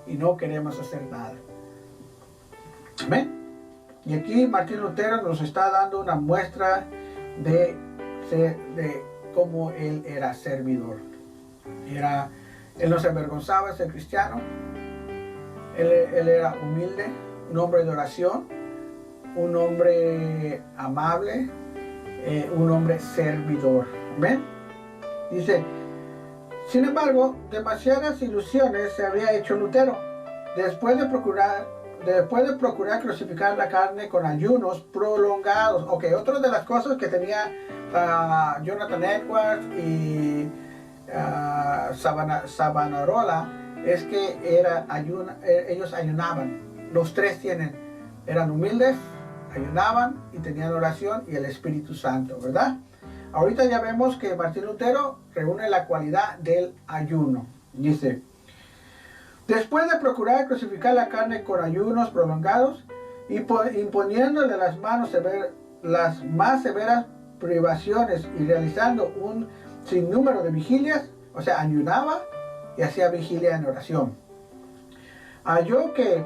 y no queremos hacer nada. Amén. Y aquí Martín Lutero nos está dando una muestra de cómo él era servidor. Él no se avergonzaba de ser cristiano. Él era humilde, un hombre de oración, un hombre amable, un hombre servidor. ¿Ven? Dice, sin embargo, demasiadas ilusiones se había hecho Lutero. Después de procurar crucificar la carne con ayunos prolongados. Ok, otra de las cosas que tenía Jonathan Edwards y Savonarola es que ellos ayunaban. Los tres eran humildes, ayunaban y tenían oración y el Espíritu Santo, ¿verdad? Ahorita ya vemos que Martín Lutero reúne la cualidad del ayuno. Dice, después de procurar crucificar la carne con ayunos prolongados y imponiéndole las más severas privaciones y realizando un sinnúmero de vigilias, o sea, ayunaba y hacía vigilia en oración. Halló que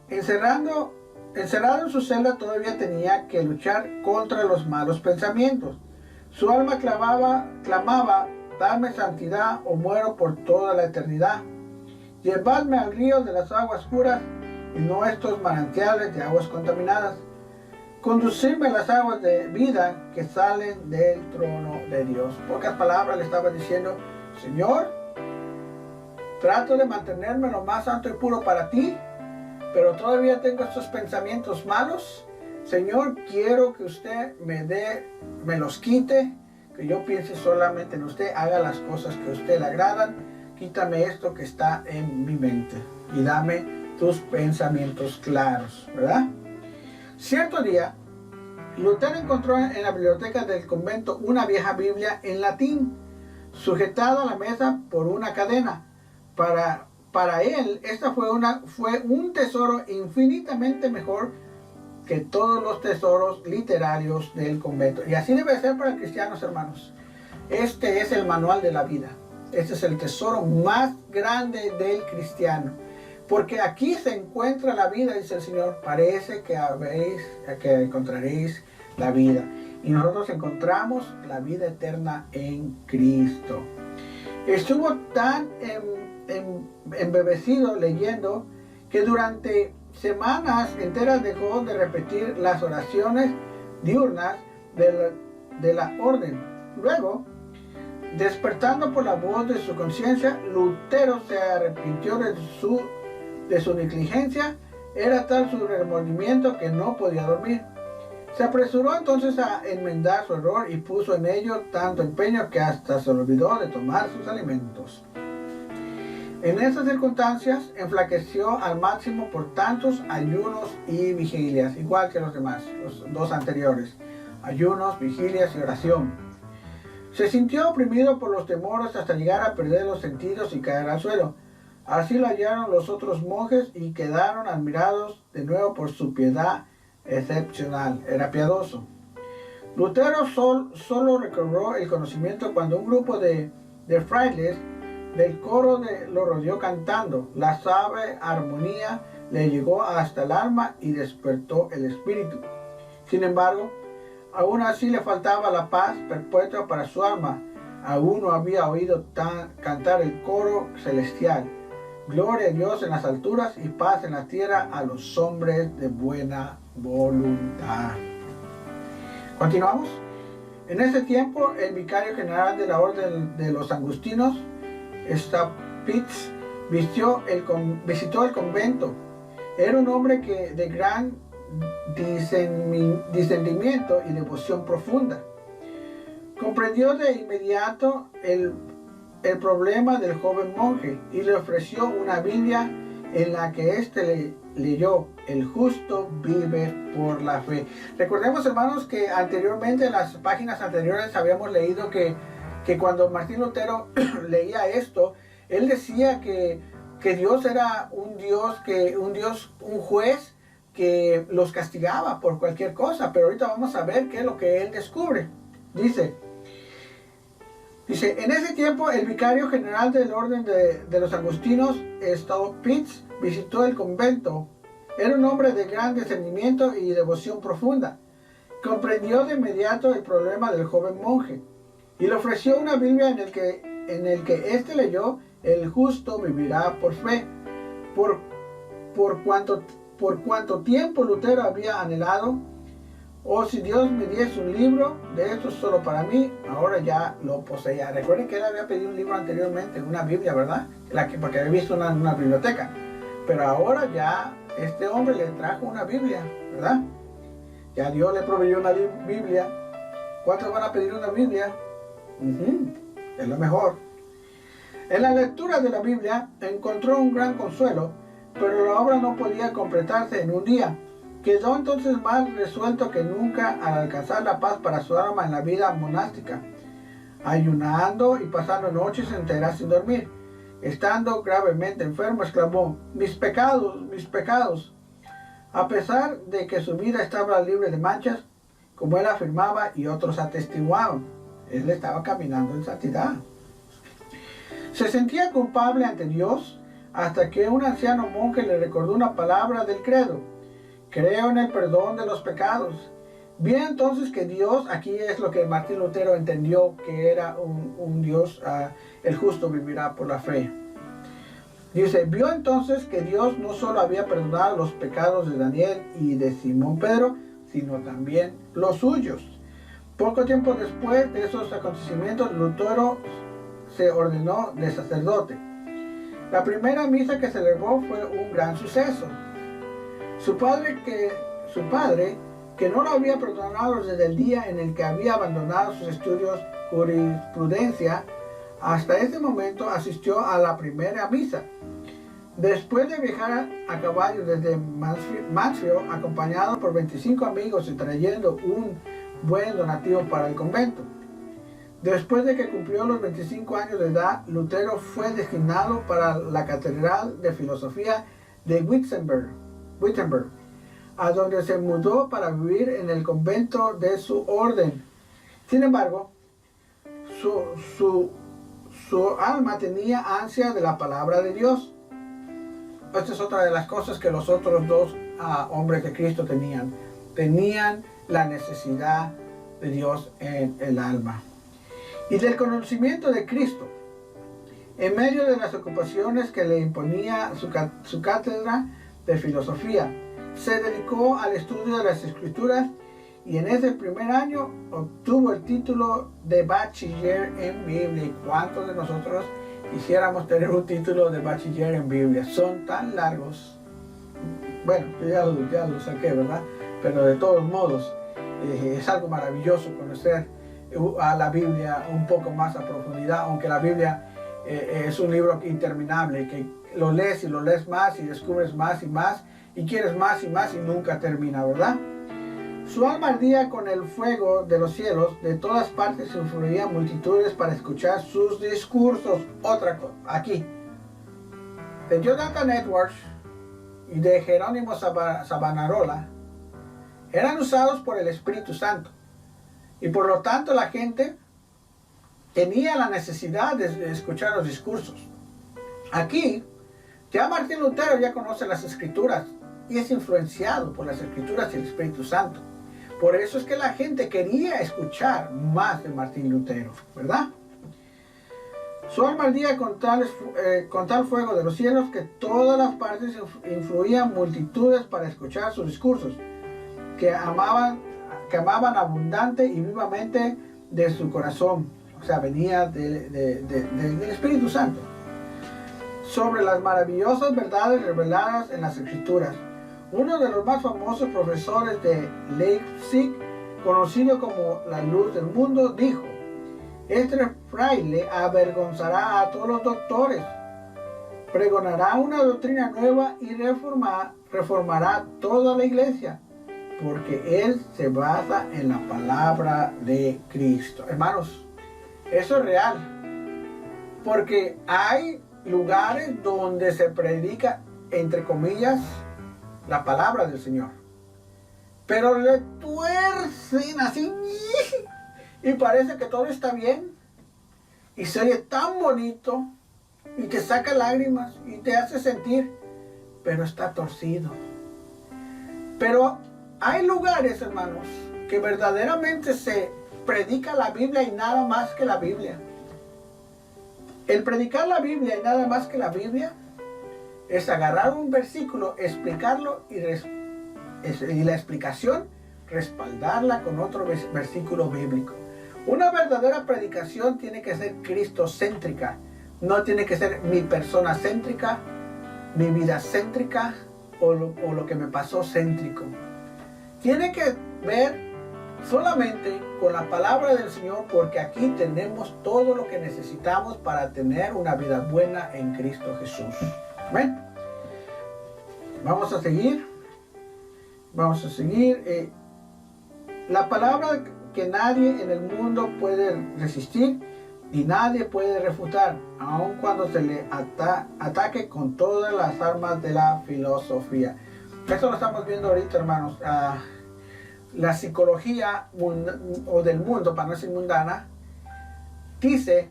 encerrado en su celda todavía tenía que luchar contra los malos pensamientos. Su alma clamaba, dame santidad o muero por toda la eternidad. Llevadme al río de las aguas puras y no estos manantiales de aguas contaminadas. Conducirme a las aguas de vida que salen del trono de Dios. Pocas palabras le estaba diciendo, Señor, trato de mantenerme lo más santo y puro para ti, pero todavía tengo estos pensamientos malos. Señor, quiero que usted me los quite, que yo piense solamente en usted, haga las cosas que a usted le agradan, quítame esto que está en mi mente y dame tus pensamientos claros, ¿verdad? Cierto día, Lutero encontró en la biblioteca del convento una vieja Biblia en latín, sujetada a la mesa por una cadena. Para él, esta fue un tesoro infinitamente mejor que todos los tesoros literarios del convento. Y así debe ser para cristianos, hermanos. Este es el manual de la vida. Este es el tesoro más grande del cristiano. Porque aquí se encuentra la vida, dice el Señor. Parece que encontraréis la vida. Y nosotros encontramos la vida eterna en Cristo. Estuvo tan embebecido leyendo que durante semanas enteras dejó de repetir las oraciones diurnas de la orden. Luego, despertando por la voz de su conciencia, Lutero se arrepintió de su negligencia. Era tal su remordimiento que no podía dormir. Se apresuró entonces a enmendar su error y puso en ello tanto empeño que hasta se olvidó de tomar sus alimentos. En estas circunstancias enflaqueció al máximo por tantos ayunos y vigilias, igual que los demás, los dos anteriores, ayunos, vigilias y oración. Se sintió oprimido por los temores hasta llegar a perder los sentidos y caer al suelo. Así lo hallaron los otros monjes y quedaron admirados de nuevo por su piedad excepcional. Era piadoso. Lutero solo recobró el conocimiento cuando un grupo de frailes del coro lo rodeó cantando. La suave armonía le llegó hasta el alma y despertó el espíritu. Sin embargo, aún así le faltaba la paz perpetua para su alma. Aún no había oído cantar el coro celestial. Gloria a Dios en las alturas y paz en la tierra a los hombres de buena voluntad. Continuamos. En ese tiempo, el vicario general de la orden de los agustinos, Staupitz, visitó el convento. Era un hombre de gran discernimiento y devoción profunda. Comprendió de inmediato el problema del joven monje y le ofreció una Biblia en la que éste leyó: el justo vive por la fe. Recordemos, hermanos, que anteriormente, en las páginas anteriores, habíamos leído que cuando Martín Lutero leía esto, él decía que Dios era un juez que los castigaba por cualquier cosa. Pero ahorita vamos a ver qué es lo que él descubre. Dice, en ese tiempo el vicario general del orden de los agustinos, Staupitz, visitó el convento. Era un hombre de gran discernimiento y devoción profunda. Comprendió de inmediato el problema del joven monje y le ofreció una Biblia en el que éste leyó: el justo vivirá por fe. Por cuanto tiempo Lutero había anhelado: oh, si Dios me diese un libro de esto solo para mí, ahora ya lo poseía. Recuerden que él había pedido un libro anteriormente, una Biblia, ¿verdad? Porque había visto una biblioteca. Pero ahora ya este hombre le trajo una Biblia, ¿verdad? Ya Dios le proveyó una Biblia. ¿Cuántos van a pedir una Biblia? Es lo mejor. En la lectura de la Biblia encontró un gran consuelo, pero la obra no podía completarse en un día. Quedó entonces más resuelto que nunca al alcanzar la paz para su alma en la vida monástica, ayunando y pasando noches enteras sin dormir. Estando gravemente enfermo, exclamó: mis pecados, mis pecados. A pesar de que su vida estaba libre de manchas, como él afirmaba y otros atestiguaban, él estaba caminando en santidad. Se sentía culpable ante Dios hasta que un anciano monje le recordó una palabra del credo: creo en el perdón de los pecados. Bien, entonces, que Dios, aquí es lo que Martín Lutero entendió que era un Dios, el justo vivirá por la fe. Dice, vio entonces que Dios no solo había perdonado los pecados de Daniel y de Simón Pedro, sino también los suyos. Poco tiempo después de esos acontecimientos, Lutero se ordenó de sacerdote. La primera misa que celebró fue un gran suceso. Su padre, que no lo había perdonado desde el día en el que había abandonado sus estudios jurisprudencia, hasta ese momento asistió a la primera misa. Después de viajar a caballo desde Mansfield, acompañado por 25 amigos y trayendo un buen donativo para el convento. Después de que cumplió los 25 años de edad, Lutero fue designado para la Catedral de Filosofía de Wittenberg. a donde se mudó para vivir en el convento de su orden. Sin embargo, su alma tenía ansia de la palabra de Dios. Esta es otra de las cosas que los otros dos hombres de Cristo tenían. Tenían la necesidad de Dios en el alma. Y del conocimiento de Cristo. En medio de las ocupaciones que le imponía su cátedra de filosofía, se dedicó al estudio de las Escrituras y en ese primer año obtuvo el título de bachiller en Biblia. ¿Y cuántos de nosotros quisiéramos tener un título de bachiller en Biblia? Son tan largos. Bueno, yo ya lo saqué, ¿verdad? Pero de todos modos, es algo maravilloso conocer a la Biblia un poco más a profundidad, aunque la Biblia es un libro interminable, que lo lees y lo lees más y descubres más y quieres más y nunca termina, ¿verdad? Su alma ardía con el fuego de los cielos, de todas partes se influían multitudes para escuchar sus discursos. Otra cosa, aquí, de Jonathan Edwards y de Jerónimo Savonarola, eran usados por el Espíritu Santo y por lo tanto la gente tenía la necesidad de escuchar los discursos. Aquí, ya Martín Lutero ya conoce las Escrituras y es influenciado por las Escrituras y el Espíritu Santo. Por eso es que la gente quería escuchar más de Martín Lutero, ¿verdad? Su alma ardía con tal fuego de los cielos que todas las partes influían multitudes para escuchar sus discursos, que amaban abundante y vivamente de su corazón. O sea, venía del Espíritu Santo, sobre las maravillosas verdades reveladas en las Escrituras. Uno de los más famosos profesores de Leipzig, conocido como la luz del mundo, dijo: este fraile avergonzará a todos los doctores, pregonará una doctrina nueva y reformará toda la iglesia, porque él se basa en la palabra de Cristo. Hermanos, eso es real, porque hay lugares donde se predica, entre comillas, la palabra del Señor, pero le tuercen así y parece que todo está bien y se oye tan bonito y te saca lágrimas y te hace sentir, pero está torcido. Pero hay lugares, hermanos, que verdaderamente se predica la Biblia y nada más que la Biblia. El predicar la Biblia y nada más que la Biblia es agarrar un versículo, explicarlo y la explicación respaldarla con otro versículo bíblico. Una verdadera predicación tiene que ser cristocéntrica, no tiene que ser mi persona céntrica, mi vida céntrica o lo que me pasó céntrico. Tiene que ver solamente con la palabra del Señor, porque aquí tenemos todo lo que necesitamos para tener una vida buena en Cristo Jesús. Amén. Vamos a seguir. La palabra que nadie en el mundo puede resistir y nadie puede refutar, aun cuando se le ataque con todas las armas de la filosofía. Esto lo estamos viendo ahorita, hermanos. La psicología o del mundo, para no decir mundana, dice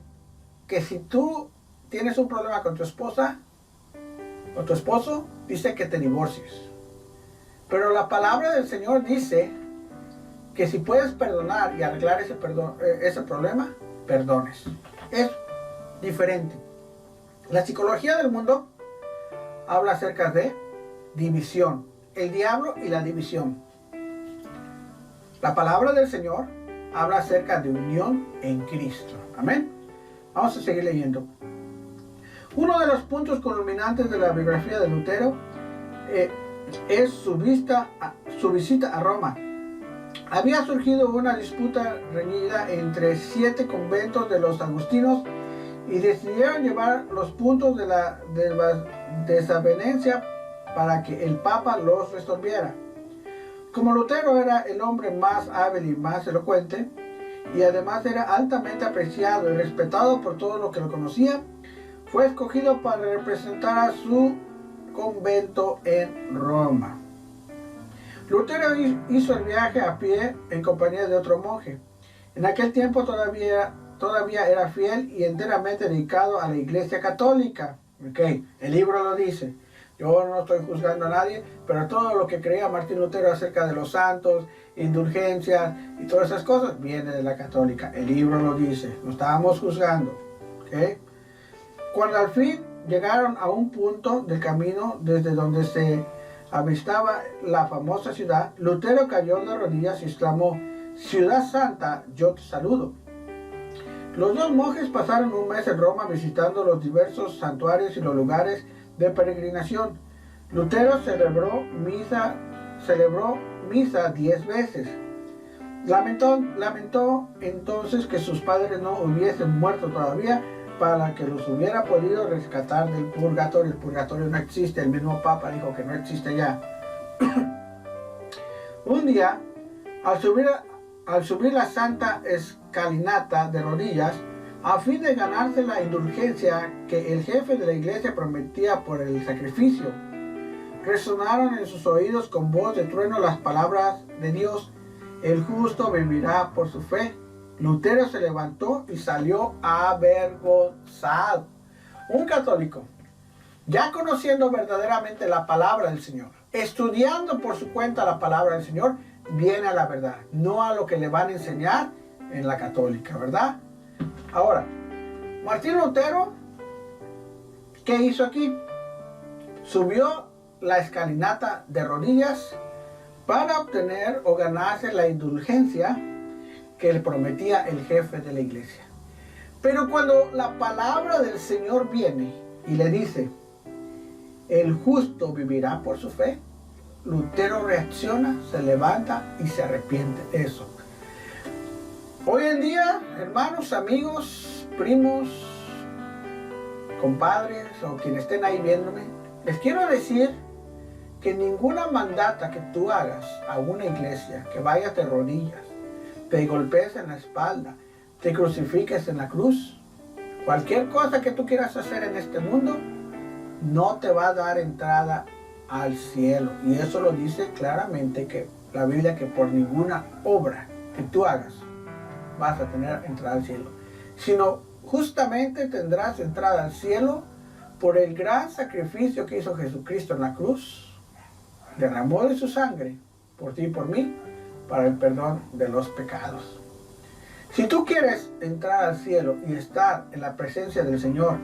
que si tú tienes un problema con tu esposa o tu esposo, dice que te divorcies. Pero la palabra del Señor dice que si puedes perdonar y arreglar ese problema, perdones. Es diferente. La psicología del mundo habla acerca de división, el diablo y la división. La palabra del Señor habla acerca de unión en Cristo. Amén. Vamos a seguir leyendo. Uno de los puntos culminantes de la biografía de Lutero es su visita a Roma. Había surgido una disputa reñida entre 7 conventos de los agustinos y decidieron llevar los puntos de la desavenencia para que el Papa los resolviera. Como Lutero era el hombre más hábil y más elocuente, y además era altamente apreciado y respetado por todos los que lo conocían, fue escogido para representar a su convento en Roma. Lutero hizo el viaje a pie en compañía de otro monje. En aquel tiempo todavía era fiel y enteramente dedicado a la Iglesia Católica. Okay. El libro lo dice. Yo no estoy juzgando a nadie, pero todo lo que creía Martín Lutero acerca de los santos, indulgencias y todas esas cosas viene de la católica. El libro lo dice. No estábamos juzgando. Okay. Cuando al fin llegaron a un punto del camino desde donde se avistaba la famosa ciudad, Lutero cayó de rodillas y exclamó: «Ciudad Santa, yo te saludo». Los dos monjes pasaron un mes en Roma visitando los diversos santuarios y los lugares de peregrinación. Lutero celebró misa 10 veces. Lamentó entonces que sus padres no hubiesen muerto todavía para que los hubiera podido rescatar del purgatorio. El purgatorio no existe, el mismo Papa dijo que no existe ya. Un día, al subir la santa escalinata de rodillas, a fin de ganarse la indulgencia que el jefe de la iglesia prometía por el sacrificio, resonaron en sus oídos con voz de trueno las palabras de Dios: «El justo vivirá por su fe». Lutero se levantó y salió avergonzado. Un católico, ya conociendo verdaderamente la palabra del Señor, estudiando por su cuenta la palabra del Señor, viene a la verdad, no a lo que le van a enseñar en la católica, ¿verdad? Ahora, Martín Lutero, ¿qué hizo aquí? Subió la escalinata de rodillas para obtener o ganarse la indulgencia que le prometía el jefe de la iglesia. Pero cuando la palabra del Señor viene y le dice: «El justo vivirá por su fe», Lutero reacciona, se levanta y se arrepiente de eso. Hoy en día, hermanos, amigos, primos, compadres o quienes estén ahí viéndome, les quiero decir que ninguna mandata que tú hagas a una iglesia, que vayas de rodillas, te golpees en la espalda, te crucifiques en la cruz, cualquier cosa que tú quieras hacer en este mundo, no te va a dar entrada al cielo. Y eso lo dice claramente que la Biblia, que por ninguna obra que tú hagas vas a tener entrada al cielo, sino justamente tendrás entrada al cielo por el gran sacrificio que hizo Jesucristo en la cruz. Derramó de su sangre por ti y por mí para el perdón de los pecados. Si tú quieres entrar al cielo y estar en la presencia del Señor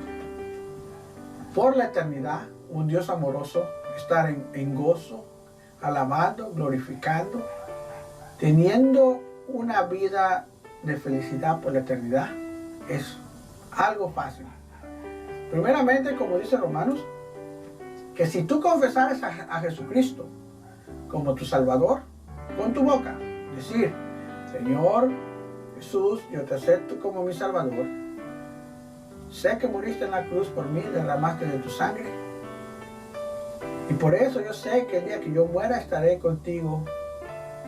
por la eternidad, un Dios amoroso, estar en gozo, alabando, glorificando, teniendo una vida de felicidad por la eternidad, es algo fácil. Primeramente, como dice Romanos, que si tú confesares a Jesucristo como tu Salvador, con tu boca, decir: «Señor Jesús, yo te acepto como mi Salvador, sé que moriste en la cruz por mí, derramaste de tu sangre, y por eso yo sé que el día que yo muera estaré contigo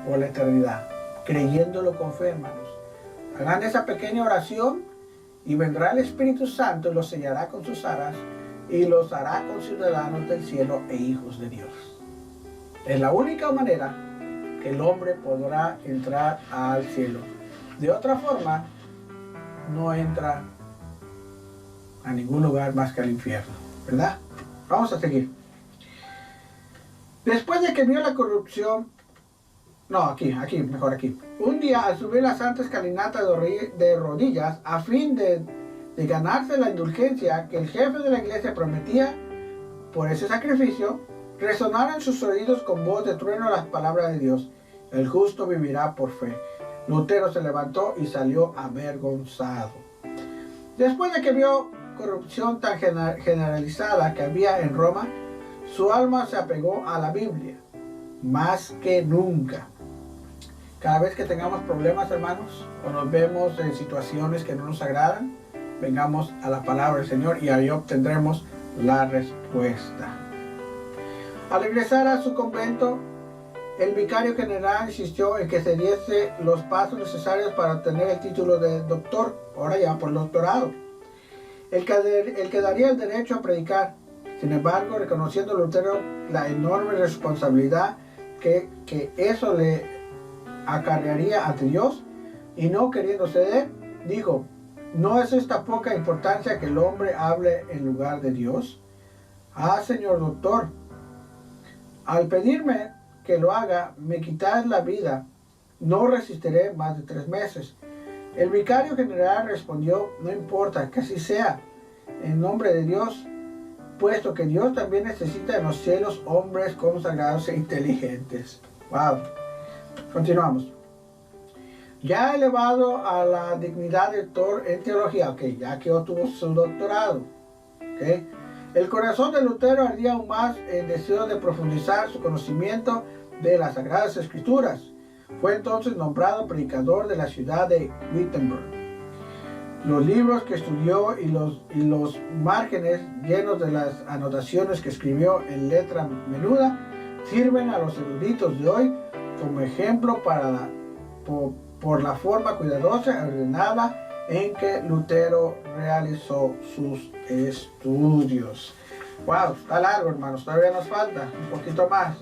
por la eternidad», creyéndolo con fe, hermanos. Hagan esa pequeña oración y vendrá el Espíritu Santo y los sellará con sus alas y los hará conciudadanos del cielo e hijos de Dios. Es la única manera que el hombre podrá entrar al cielo. De otra forma, no entra a ningún lugar más que al infierno, ¿verdad? Vamos a seguir. Después de que vio la corrupción, mejor aquí. Un día, al subir la santa escalinata de rodillas, a fin de ganarse la indulgencia que el jefe de la iglesia prometía por ese sacrificio, resonaron en sus oídos con voz de trueno las palabras de Dios: «El justo vivirá por fe». Lutero se levantó y salió avergonzado. Después de que vio corrupción tan generalizada que había en Roma, su alma se apegó a la Biblia más que nunca. Cada vez que tengamos problemas, hermanos, o nos vemos en situaciones que no nos agradan, vengamos a la palabra del Señor y ahí obtendremos la respuesta. Al regresar a su convento, el vicario general insistió en que se diese los pasos necesarios para obtener el título de doctor, ahora ya por doctorado, el que daría el derecho a predicar. Sin embargo, reconociendo Lutero la enorme responsabilidad que eso le acarrearía ante Dios, y no queriendo ceder, dijo: ¿no es esta poca importancia que el hombre hable en lugar de Dios? Ah, señor doctor, al pedirme que lo haga, me quitáis la vida. No resistiré más de 3 meses. El vicario general respondió: no importa, que así sea, en nombre de Dios, puesto que Dios también necesita en los cielos hombres consagrados e inteligentes. Wow. Continuamos. Ya elevado a la dignidad de doctor en teología, ya que obtuvo su doctorado, el corazón de Lutero ardía aún más en deseo de profundizar su conocimiento de las Sagradas Escrituras. Fue entonces nombrado predicador de la ciudad de Wittenberg. Los libros que estudió y los márgenes llenos de las anotaciones que escribió en letra menuda sirven a los eruditos de hoy como ejemplo por la forma cuidadosa y ordenada en que Lutero realizó sus estudios. Wow, está largo, hermanos, todavía nos falta un poquito más.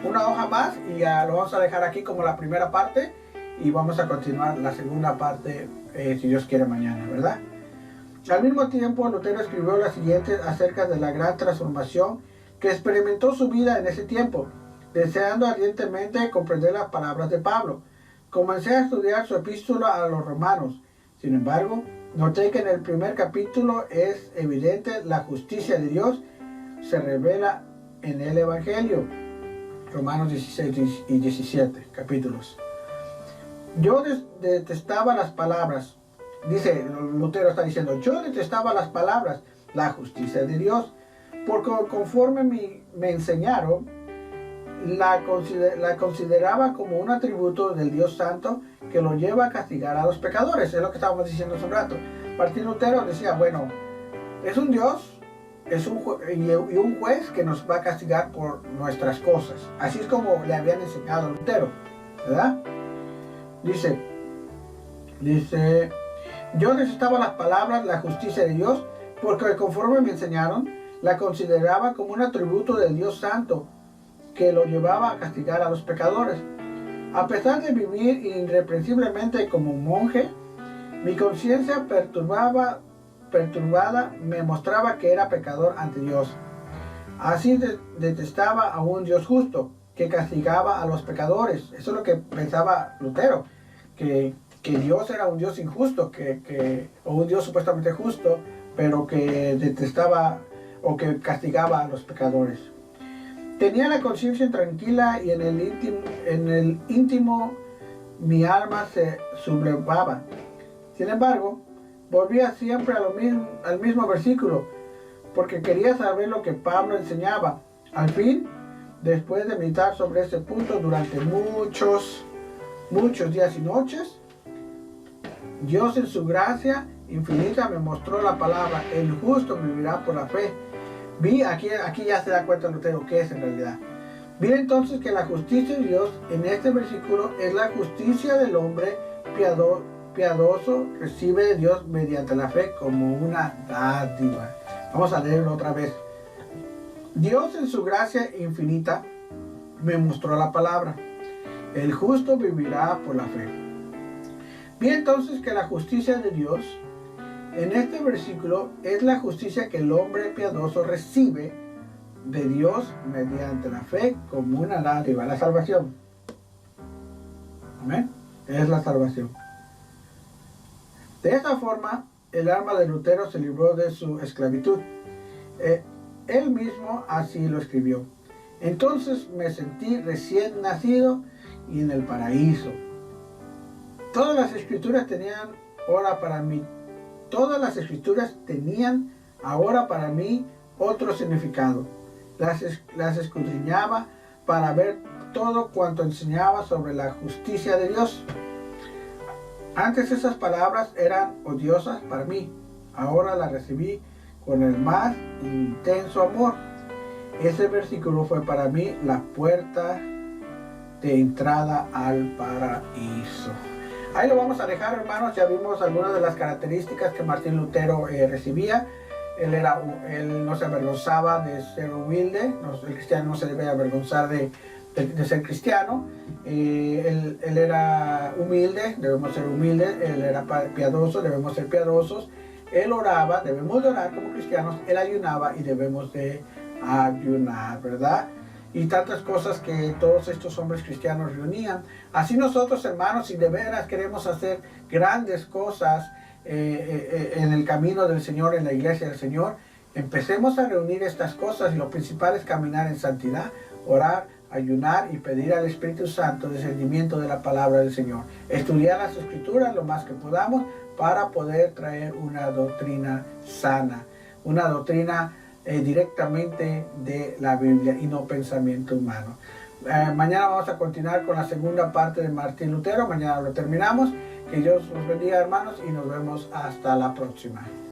Una hoja más y ya lo vamos a dejar aquí como la primera parte, y vamos a continuar la segunda parte si Dios quiere mañana, ¿verdad? Al mismo tiempo, Lutero escribió las siguientes acerca de la gran transformación que experimentó su vida en ese tiempo, deseando ardientemente comprender las palabras de Pablo. Comencé a estudiar su epístola a los romanos. Sin embargo, noté que en el primer capítulo es evidente la justicia de Dios se revela en el Evangelio. Romanos 16 y 17 capítulos. Yo detestaba las palabras, dice Lutero, está diciendo, yo detestaba las palabras, la justicia de Dios, porque conforme me enseñaron, la consideraba como un atributo del Dios Santo que lo lleva a castigar a los pecadores. Es lo que estábamos diciendo hace un rato. Martín Lutero decía, bueno, es un Dios y un juez que nos va a castigar por nuestras cosas. Así es como le habían enseñado a Lutero, ¿verdad? Dice, yo necesitaba las palabras, la justicia de Dios, porque conforme me enseñaron, la consideraba como un atributo del Dios Santo que lo llevaba a castigar a los pecadores. A pesar de vivir irreprensiblemente como un monje, mi conciencia perturbada me mostraba que era pecador ante Dios. Así detestaba a un Dios justo que castigaba a los pecadores. Eso es lo que pensaba Lutero, que Dios era un Dios injusto, o un Dios supuestamente justo, pero que detestaba o que castigaba a los pecadores. Tenía la conciencia tranquila y en el íntimo mi alma se sublevaba. Sin embargo, volvía siempre al mismo versículo, porque quería saber lo que Pablo enseñaba. Al fin, después de meditar sobre este punto durante muchos días y noches, Dios en su gracia infinita me mostró la palabra: el justo vivirá por la fe. Aquí ya se da cuenta Lutero qué es en realidad. Vi entonces que la justicia de Dios en este versículo es la justicia del hombre piadoso, recibe de Dios mediante la fe como una dádiva. Vamos a leerlo otra vez. Dios en su gracia infinita me mostró la palabra: el justo vivirá por la fe. Vi entonces que la justicia de Dios en este versículo es la justicia que el hombre piadoso recibe de Dios mediante la fe como una dádiva, la salvación. Amén. Es la salvación. De esta forma, el alma de Lutero se libró de su esclavitud. Él mismo así lo escribió. Entonces me sentí recién nacido y en el paraíso. Todas las escrituras tenían ahora para mí otro significado. Las escudriñaba para ver todo cuanto enseñaba sobre la justicia de Dios. Antes esas palabras eran odiosas para mí, ahora las recibí con el más intenso amor. Ese versículo fue para mí la puerta de entrada al paraíso. Ahí lo vamos a dejar, hermanos. Ya vimos algunas de las características que Martín Lutero recibía. Él no se avergonzaba de ser humilde. El cristiano no se debe avergonzar de de ser cristiano. Él era humilde, debemos ser humildes. Él era piadoso, debemos ser piadosos. Él oraba, debemos de orar como cristianos. Él ayunaba y debemos de ayunar, ¿verdad? Y tantas cosas que todos estos hombres cristianos reunían. Así nosotros, hermanos, si de veras queremos hacer grandes cosas en el camino del Señor, en la iglesia del Señor, empecemos a reunir estas cosas, y lo principal es caminar en santidad, orar, ayunar y pedir al Espíritu Santo discernimiento de la palabra del Señor. Estudiar las Escrituras lo más que podamos para poder traer una doctrina sana, una doctrina directamente de la Biblia y no pensamiento humano. Mañana vamos a continuar con la segunda parte de Martín Lutero. Mañana lo terminamos. Que Dios los bendiga, hermanos, y nos vemos hasta la próxima.